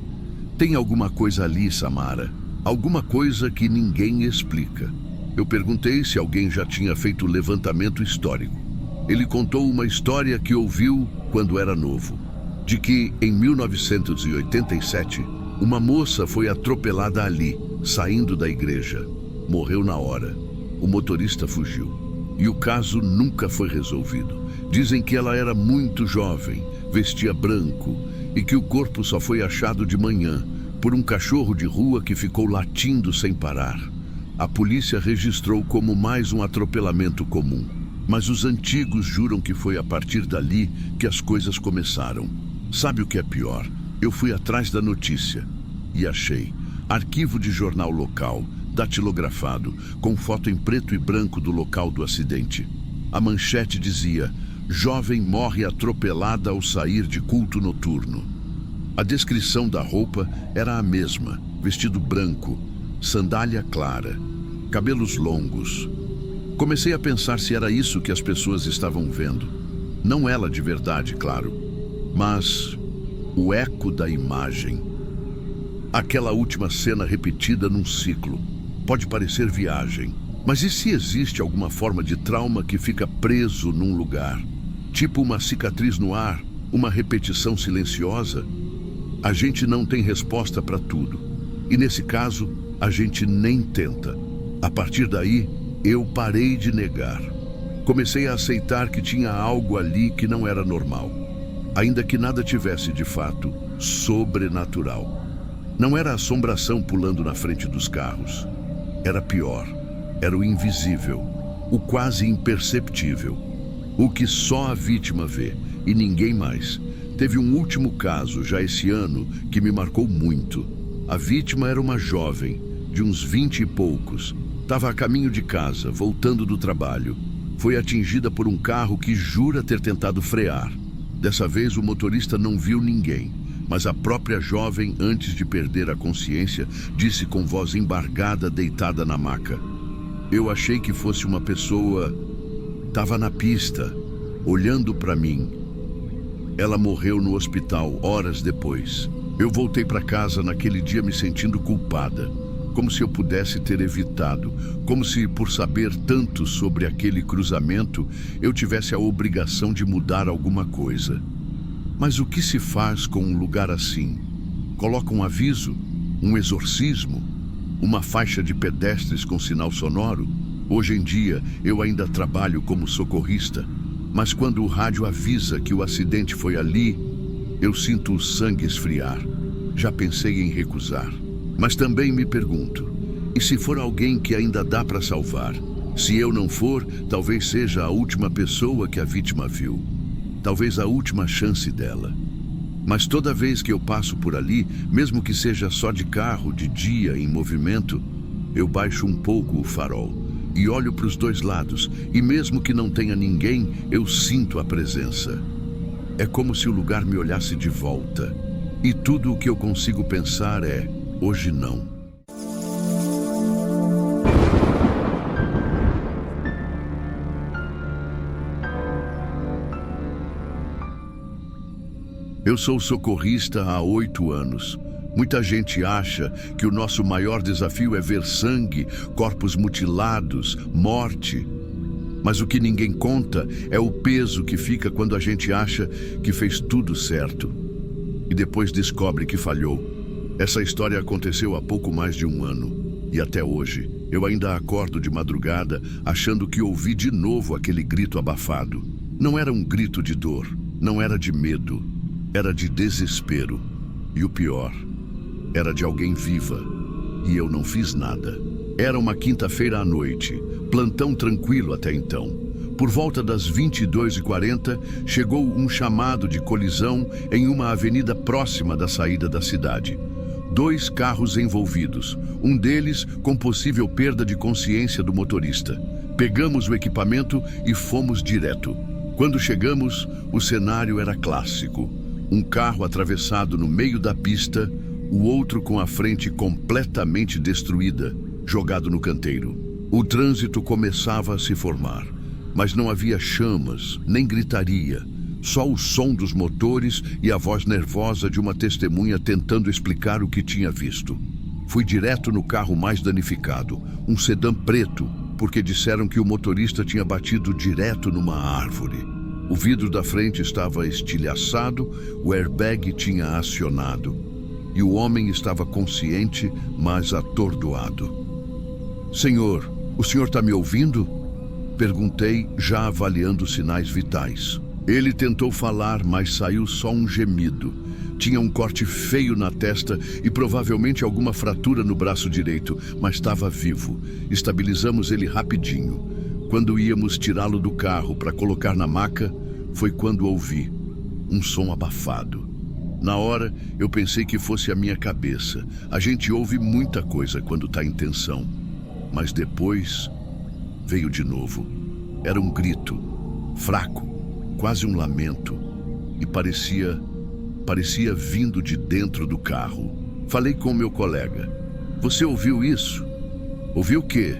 Tem alguma coisa ali, Samara. Alguma coisa que ninguém explica. Eu perguntei se alguém já tinha feito levantamento histórico. Ele contou uma história que ouviu quando era novo. De que, em 1987, uma moça foi atropelada ali, saindo da igreja. Morreu na hora. O motorista fugiu. E o caso nunca foi resolvido. Dizem que ela era muito jovem, vestia branco, e que o corpo só foi achado de manhã, por um cachorro de rua que ficou latindo sem parar. A polícia registrou como mais um atropelamento comum. Mas os antigos juram que foi a partir dali que as coisas começaram. Sabe o que é pior? Eu fui atrás da notícia e achei arquivo de jornal local, datilografado, com foto em preto e branco do local do acidente. A manchete dizia: jovem morre atropelada ao sair de culto noturno. A descrição da roupa era a mesma: vestido branco, sandália clara, cabelos longos. Comecei a pensar se era isso que as pessoas estavam vendo. Não ela de verdade, claro, mas o eco da imagem. Aquela última cena repetida num ciclo. Pode parecer viagem, mas e se existe alguma forma de trauma que fica preso num lugar? Tipo uma cicatriz no ar, uma repetição silenciosa? A gente não tem resposta para tudo. E nesse caso, a gente nem tenta. A partir daí, eu parei de negar. Comecei a aceitar que tinha algo ali que não era normal. Ainda que nada tivesse, de fato, sobrenatural. Não era a assombração pulando na frente dos carros. Era pior. Era o invisível, o quase imperceptível. O que só a vítima vê, e ninguém mais. Teve um último caso, já esse ano, que me marcou muito. A vítima era uma jovem, de uns 20 e poucos. Estava a caminho de casa, voltando do trabalho. Foi atingida por um carro que jura ter tentado frear. Dessa vez o motorista não viu ninguém, mas a própria jovem, antes de perder a consciência, disse com voz embargada, deitada na maca: "Eu achei que fosse uma pessoa... Estava na pista, olhando para mim." Ela morreu no hospital horas depois. Eu voltei para casa naquele dia me sentindo culpada, como se eu pudesse ter evitado, como se, por saber tanto sobre aquele cruzamento, eu tivesse a obrigação de mudar alguma coisa. Mas o que se faz com um lugar assim? Coloca um aviso? Um exorcismo? Uma faixa de pedestres com sinal sonoro? Hoje em dia, eu ainda trabalho como socorrista, mas quando o rádio avisa que o acidente foi ali, eu sinto o sangue esfriar. Já pensei em recusar. Mas também me pergunto, e se for alguém que ainda dá para salvar? Se eu não for, talvez seja a última pessoa que a vítima viu. Talvez a última chance dela. Mas toda vez que eu passo por ali, mesmo que seja só de carro, de dia, em movimento, eu baixo um pouco o farol e olho para os dois lados, e mesmo que não tenha ninguém, eu sinto a presença. É como se o lugar me olhasse de volta. E tudo o que eu consigo pensar é: hoje não. Eu sou socorrista há 8 anos. Muita gente acha que o nosso maior desafio é ver sangue, corpos mutilados, morte. Mas o que ninguém conta é o peso que fica quando a gente acha que fez tudo certo e depois descobre que falhou. Essa história aconteceu há pouco mais de 1 ano e até hoje eu ainda acordo de madrugada achando que ouvi de novo aquele grito abafado. Não era um grito de dor, não era de medo, era de desespero. E o pior, era de alguém viva. E eu não fiz nada. Era uma quinta-feira à noite, plantão tranquilo até então. Por volta das 22h40, chegou um chamado de colisão em uma avenida próxima da saída da cidade. 2 carros envolvidos, um deles com possível perda de consciência do motorista. Pegamos o equipamento e fomos direto. Quando chegamos, o cenário era clássico. Um carro atravessado no meio da pista, o outro com a frente completamente destruída, jogado no canteiro. O trânsito começava a se formar, mas não havia chamas, nem gritaria, só o som dos motores e a voz nervosa de uma testemunha tentando explicar o que tinha visto. Fui direto no carro mais danificado, um sedã preto, porque disseram que o motorista tinha batido direto numa árvore. O vidro da frente estava estilhaçado, o airbag tinha acionado e o homem estava consciente, mas atordoado. "Senhor, o senhor está me ouvindo?" Perguntei, já avaliando os sinais vitais. Ele tentou falar, mas saiu só um gemido. Tinha um corte feio na testa e provavelmente alguma fratura no braço direito, mas estava vivo. Estabilizamos ele rapidinho. Quando íamos tirá-lo do carro para colocar na maca, foi quando ouvi um som abafado. Na hora, eu pensei que fosse a minha cabeça. A gente ouve muita coisa quando está em tensão. Mas depois, veio de novo. Era um grito, fraco, quase um lamento. E parecia vindo de dentro do carro. Falei com meu colega. "Você ouviu isso?" "Ouviu o quê?"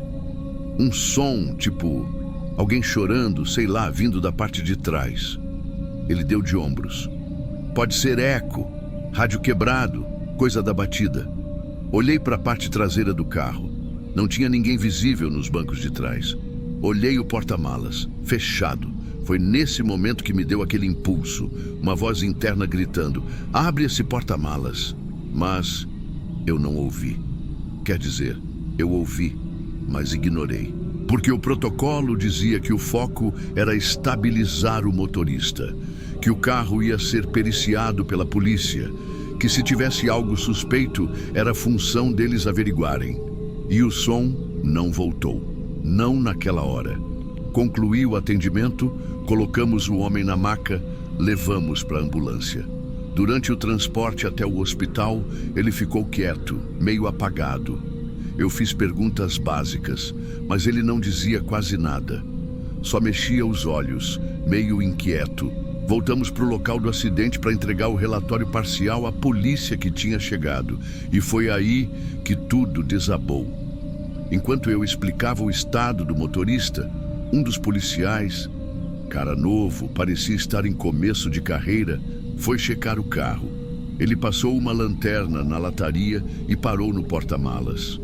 Um som, tipo alguém chorando, sei lá, vindo da parte de trás. Ele deu de ombros. Pode ser eco, rádio quebrado, coisa da batida. Olhei para a parte traseira do carro. Não tinha ninguém visível nos bancos de trás. Olhei o porta-malas, fechado. Foi nesse momento que me deu aquele impulso, uma voz interna gritando: abre esse porta-malas. Mas eu não ouvi. Quer dizer, eu ouvi, mas ignorei. Porque o protocolo dizia que o foco era estabilizar o motorista, que o carro ia ser periciado pela polícia, que se tivesse algo suspeito, era função deles averiguarem. E o som não voltou. Não naquela hora. Concluí o atendimento, colocamos o homem na maca, levamos para a ambulância. Durante o transporte até o hospital, ele ficou quieto, meio apagado. Eu fiz perguntas básicas, mas ele não dizia quase nada. Só mexia os olhos, meio inquieto. Voltamos para o local do acidente para entregar o relatório parcial à polícia que tinha chegado. E foi aí que tudo desabou. Enquanto eu explicava o estado do motorista, um dos policiais, cara novo, parecia estar em começo de carreira, foi checar o carro. Ele passou uma lanterna na lataria e parou no porta-malas.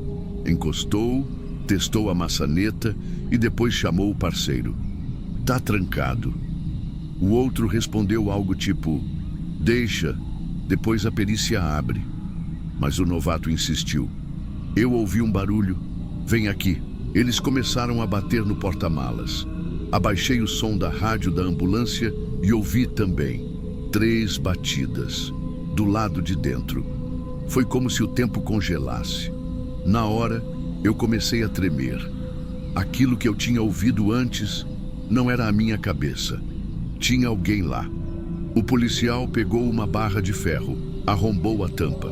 Encostou, testou a maçaneta e depois chamou o parceiro. Tá trancado. O outro respondeu algo tipo: deixa, depois a perícia abre. Mas o novato insistiu. Eu ouvi um barulho. Vem aqui. Eles começaram a bater no porta-malas. Abaixei o som da rádio da ambulância e ouvi também 3 batidas, do lado de dentro. Foi como se o tempo congelasse. Na hora, eu comecei a tremer. Aquilo que eu tinha ouvido antes não era a minha cabeça. Tinha alguém lá. O policial pegou uma barra de ferro, arrombou a tampa.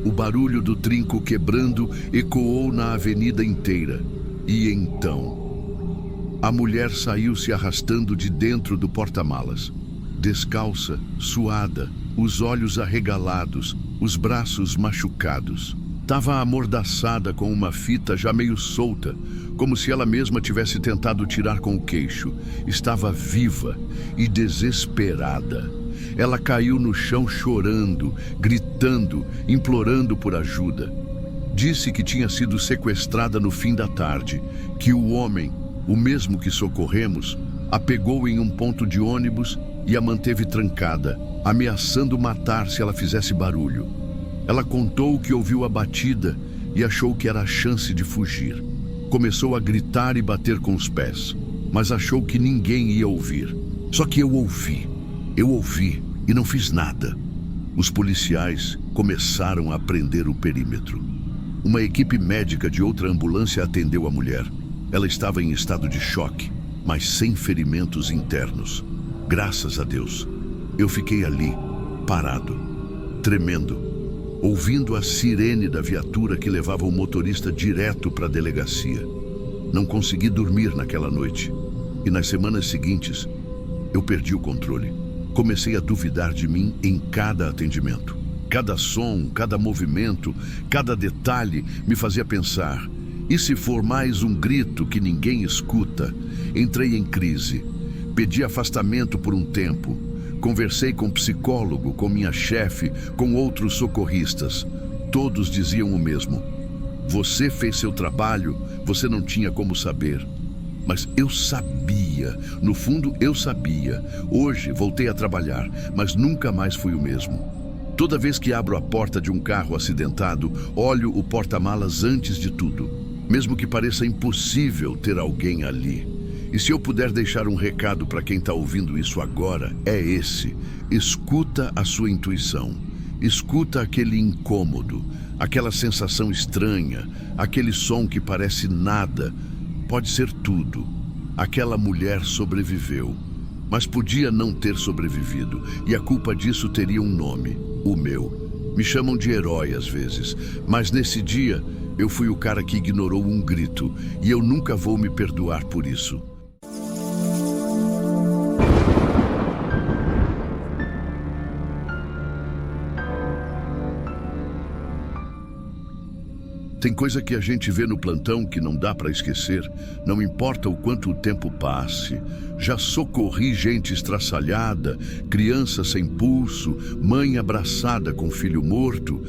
O barulho do trinco quebrando ecoou na avenida inteira. E então, a mulher saiu se arrastando de dentro do porta-malas. Descalça, suada, os olhos arregalados, os braços machucados. Estava amordaçada com uma fita já meio solta, como se ela mesma tivesse tentado tirar com o queixo. Estava viva e desesperada. Ela caiu no chão chorando, gritando, implorando por ajuda. Disse que tinha sido sequestrada no fim da tarde, que o homem, o mesmo que socorremos, a pegou em um ponto de ônibus e a manteve trancada, ameaçando matar se ela fizesse barulho. Ela contou que ouviu a batida e achou que era a chance de fugir. Começou a gritar e bater com os pés, mas achou que ninguém ia ouvir. Só que eu ouvi e não fiz nada. Os policiais começaram a prender o perímetro. Uma equipe médica de outra ambulância atendeu a mulher. Ela estava em estado de choque, mas sem ferimentos internos. Graças a Deus. Eu fiquei ali, parado, tremendo, ouvindo a sirene da viatura que levava o motorista direto para a delegacia. Não consegui dormir naquela noite. E nas semanas seguintes, eu perdi o controle. Comecei a duvidar de mim em cada atendimento. Cada som, cada movimento, cada detalhe me fazia pensar: e se for mais um grito que ninguém escuta? Entrei em crise. Pedi afastamento por um tempo. Conversei com psicólogo, com minha chefe, com outros socorristas. Todos diziam o mesmo: você fez seu trabalho, você não tinha como saber. Mas eu sabia, no fundo eu sabia. Hoje voltei a trabalhar, mas nunca mais fui o mesmo. Toda vez que abro a porta de um carro acidentado, olho o porta-malas antes de tudo, mesmo que pareça impossível ter alguém ali. E se eu puder deixar um recado para quem está ouvindo isso agora, é esse: escuta a sua intuição, escuta aquele incômodo, aquela sensação estranha, aquele som que parece nada. Pode ser tudo. Aquela mulher sobreviveu, mas podia não ter sobrevivido, e a culpa disso teria um nome: o meu. Me chamam de herói às vezes, mas nesse dia eu fui o cara que ignorou um grito, e eu nunca vou me perdoar por isso. Tem coisa que a gente vê no plantão que não dá para esquecer, não importa o quanto o tempo passe. Já socorri gente estraçalhada, criança sem pulso, mãe abraçada com filho morto.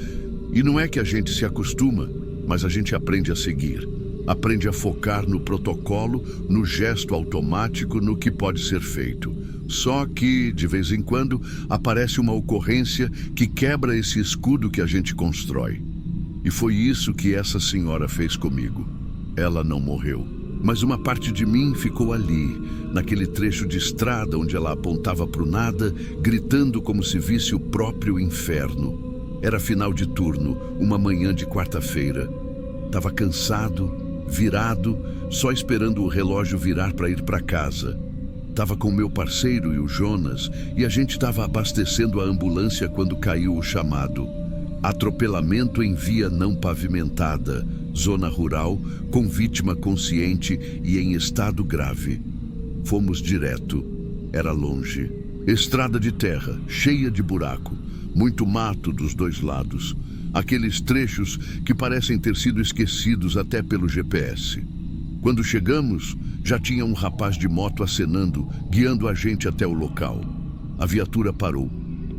E não é que a gente se acostuma, mas a gente aprende a seguir. Aprende a focar no protocolo, no gesto automático, no que pode ser feito. Só que, de vez em quando, aparece uma ocorrência que quebra esse escudo que a gente constrói. E foi isso que essa senhora fez comigo. Ela não morreu, mas uma parte de mim ficou ali, naquele trecho de estrada onde ela apontava para o nada, gritando como se visse o próprio inferno. Era final de turno, uma manhã de quarta-feira. Estava cansado, virado, só esperando o relógio virar para ir para casa. Estava com meu parceiro e o Jonas, e a gente estava abastecendo a ambulância quando caiu o chamado. Atropelamento em via não pavimentada, zona rural, com vítima consciente e em estado grave. Fomos direto. Era longe. Estrada de terra, cheia de buraco, muito mato dos dois lados. Aqueles trechos que parecem ter sido esquecidos até pelo GPS. Quando chegamos, já tinha um rapaz de moto acenando, guiando a gente até o local. A viatura parou.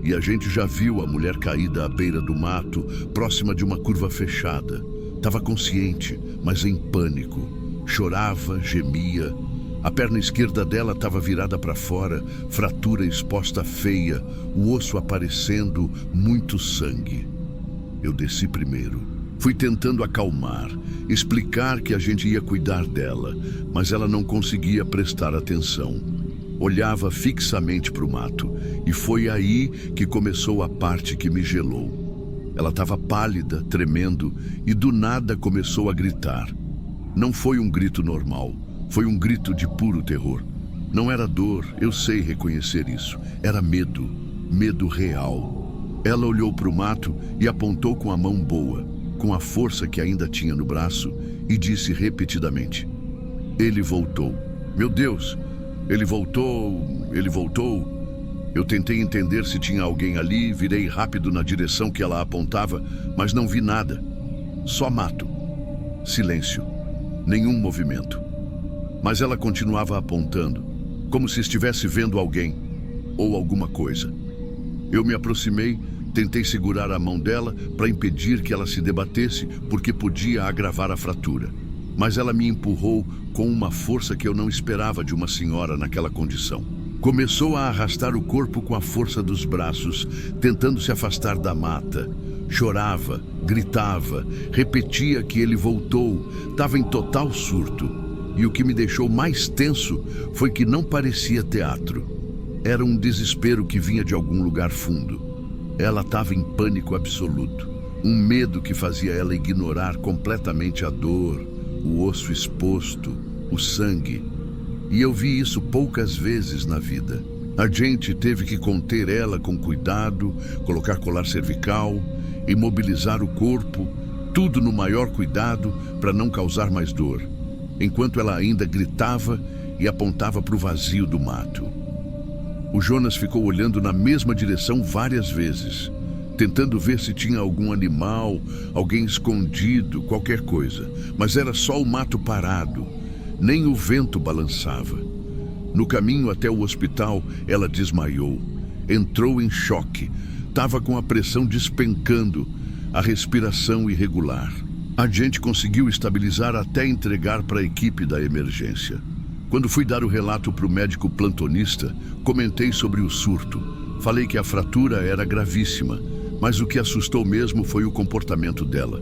E a gente já viu a mulher caída à beira do mato, próxima de uma curva fechada. Estava consciente, mas em pânico. Chorava, gemia. A perna esquerda dela estava virada para fora, fratura exposta feia, o osso aparecendo, muito sangue. Eu desci primeiro. Fui tentando acalmar, explicar que a gente ia cuidar dela, mas ela não conseguia prestar atenção. Olhava fixamente para o mato, e foi aí que começou a parte que me gelou. Ela estava pálida, tremendo, e do nada começou a gritar. Não foi um grito normal, foi um grito de puro terror. Não era dor, eu sei reconhecer isso. Era medo, medo real. Ela olhou para o mato e apontou com a mão boa, com a força que ainda tinha no braço, e disse repetidamente: "Ele voltou. Meu Deus! Ele voltou, ele voltou." Eu tentei entender se tinha alguém ali, virei rápido na direção que ela apontava, mas não vi nada. Só mato. Silêncio. Nenhum movimento. Mas ela continuava apontando, como se estivesse vendo alguém, ou alguma coisa. Eu me aproximei, tentei segurar a mão dela para impedir que ela se debatesse, porque podia agravar a fratura. Mas ela me empurrou com uma força que eu não esperava de uma senhora naquela condição. Começou a arrastar o corpo com a força dos braços, tentando se afastar da mata. Chorava, gritava, repetia que ele voltou, estava em total surto. E o que me deixou mais tenso foi que não parecia teatro. Era um desespero que vinha de algum lugar fundo. Ela estava em pânico absoluto. Um medo que fazia ela ignorar completamente a dor, o osso exposto, o sangue. E eu vi isso poucas vezes na vida. A gente teve que conter ela com cuidado, colocar colar cervical, imobilizar o corpo, tudo no maior cuidado para não causar mais dor, enquanto ela ainda gritava e apontava para o vazio do mato. O Jonas ficou olhando na mesma direção várias vezes, tentando ver se tinha algum animal, alguém escondido, qualquer coisa. Mas era só o mato parado, nem o vento balançava. No caminho até o hospital, ela desmaiou, entrou em choque, estava com a pressão despencando, a respiração irregular. A gente conseguiu estabilizar até entregar para a equipe da emergência. Quando fui dar o relato para o médico plantonista, comentei sobre o surto. Falei que a fratura era gravíssima, mas o que assustou mesmo foi o comportamento dela.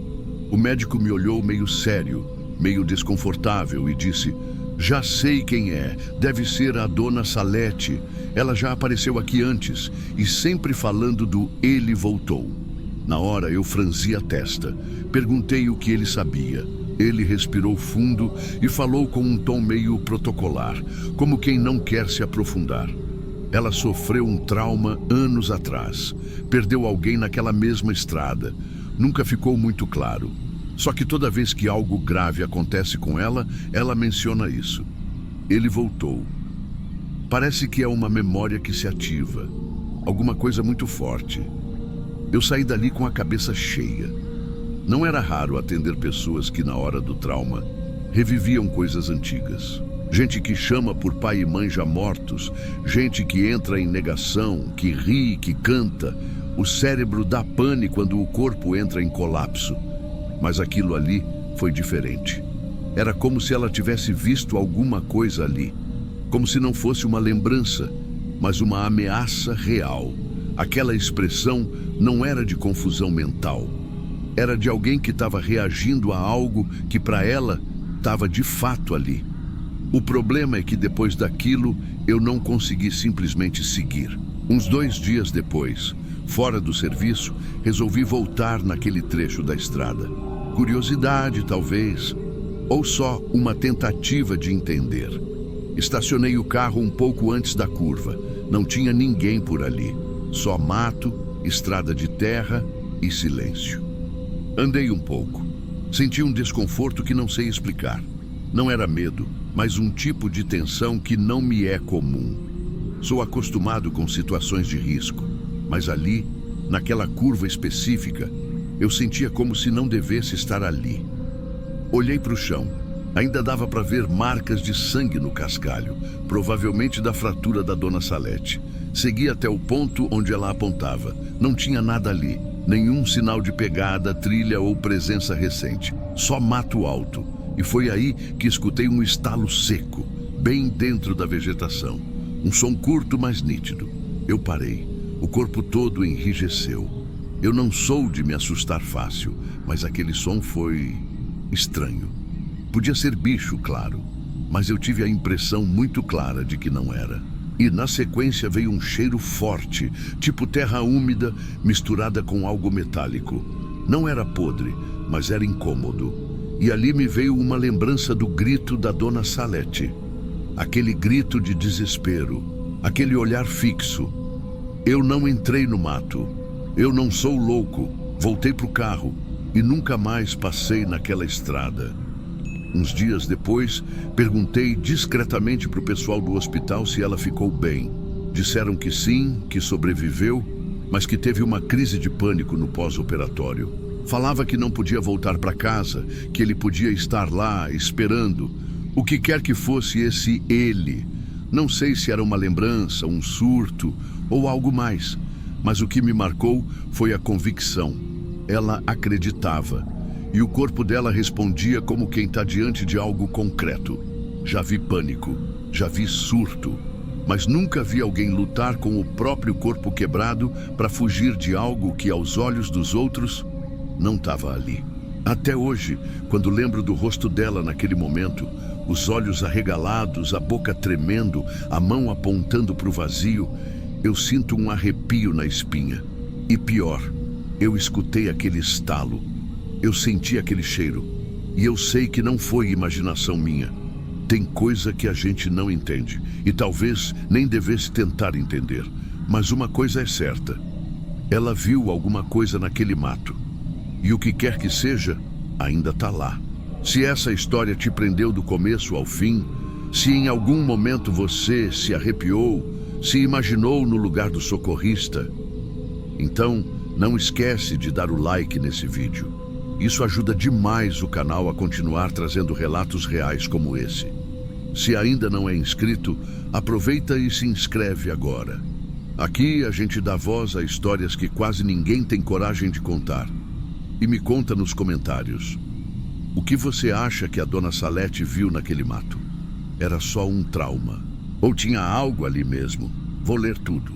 O médico me olhou meio sério, meio desconfortável e disse: "Já sei quem é, deve ser a dona Salete. Ela já apareceu aqui antes e sempre falando do 'ele voltou'." Na hora eu franzi a testa, perguntei o que ele sabia. Ele respirou fundo e falou com um tom meio protocolar, como quem não quer se aprofundar. Ela sofreu um trauma anos atrás. Perdeu alguém naquela mesma estrada. Nunca ficou muito claro. Só que toda vez que algo grave acontece com ela, ela menciona isso. Ele voltou. Parece que é uma memória que se ativa. Alguma coisa muito forte. Eu saí dali com a cabeça cheia. Não era raro atender pessoas que, na hora do trauma, reviviam coisas antigas. Gente que chama por pai e mãe já mortos, gente que entra em negação, que ri, que canta. O cérebro dá pane quando o corpo entra em colapso. Mas aquilo ali foi diferente. Era como se ela tivesse visto alguma coisa ali. Como se não fosse uma lembrança, mas uma ameaça real. Aquela expressão não era de confusão mental. Era de alguém que estava reagindo a algo que para ela estava de fato ali. O problema é que depois daquilo eu não consegui simplesmente seguir. Uns 2 dias depois, fora do serviço, resolvi voltar naquele trecho da estrada. Curiosidade, talvez, ou só uma tentativa de entender. Estacionei o carro um pouco antes da curva. Não tinha ninguém por ali. Só mato, estrada de terra e silêncio. Andei um pouco. Senti um desconforto que não sei explicar. Não era medo, mas um tipo de tensão que não me é comum. Sou acostumado com situações de risco, mas ali, naquela curva específica, eu sentia como se não devesse estar ali. Olhei para o chão. Ainda dava para ver marcas de sangue no cascalho, provavelmente da fratura da Dona Salete. Segui até o ponto onde ela apontava. Não tinha nada ali, nenhum sinal de pegada, trilha ou presença recente. Só mato alto. E foi aí que escutei um estalo seco, bem dentro da vegetação. Um som curto, mas nítido. Eu parei. O corpo todo enrijeceu. Eu não sou de me assustar fácil, mas aquele som foi estranho. Podia ser bicho, claro, mas eu tive a impressão muito clara de que não era. E na sequência veio um cheiro forte, tipo terra úmida misturada com algo metálico. Não era podre, mas era incômodo. E ali me veio uma lembrança do grito da Dona Salete. Aquele grito de desespero, aquele olhar fixo. Eu não entrei no mato. Eu não sou louco. Voltei pro carro e nunca mais passei naquela estrada. Uns dias depois, perguntei discretamente para o pessoal do hospital se ela ficou bem. Disseram que sim, que sobreviveu, mas que teve uma crise de pânico no pós-operatório. Falava que não podia voltar para casa, que ele podia estar lá, esperando. O que quer que fosse esse ele. Não sei se era uma lembrança, um surto ou algo mais, mas o que me marcou foi a convicção. Ela acreditava. E o corpo dela respondia como quem está diante de algo concreto. Já vi pânico, já vi surto, mas nunca vi alguém lutar com o próprio corpo quebrado para fugir de algo que, aos olhos dos outros, não estava ali. Até hoje, quando lembro do rosto dela naquele momento, os olhos arregalados, a boca tremendo, a mão apontando para o vazio, eu sinto um arrepio na espinha. E pior, eu escutei aquele estalo. Eu senti aquele cheiro, e eu sei que não foi imaginação minha. Tem coisa que a gente não entende, e talvez nem devesse tentar entender. Mas uma coisa é certa, ela viu alguma coisa naquele mato. E o que quer que seja, ainda está lá. Se essa história te prendeu do começo ao fim, se em algum momento você se arrepiou, se imaginou no lugar do socorrista, então não esquece de dar o like nesse vídeo. Isso ajuda demais o canal a continuar trazendo relatos reais como esse. Se ainda não é inscrito, aproveita e se inscreve agora. Aqui a gente dá voz a histórias que quase ninguém tem coragem de contar. E me conta nos comentários. O que você acha que a Dona Salete viu naquele mato? Era só um trauma? Ou tinha algo ali mesmo? Vou ler tudo.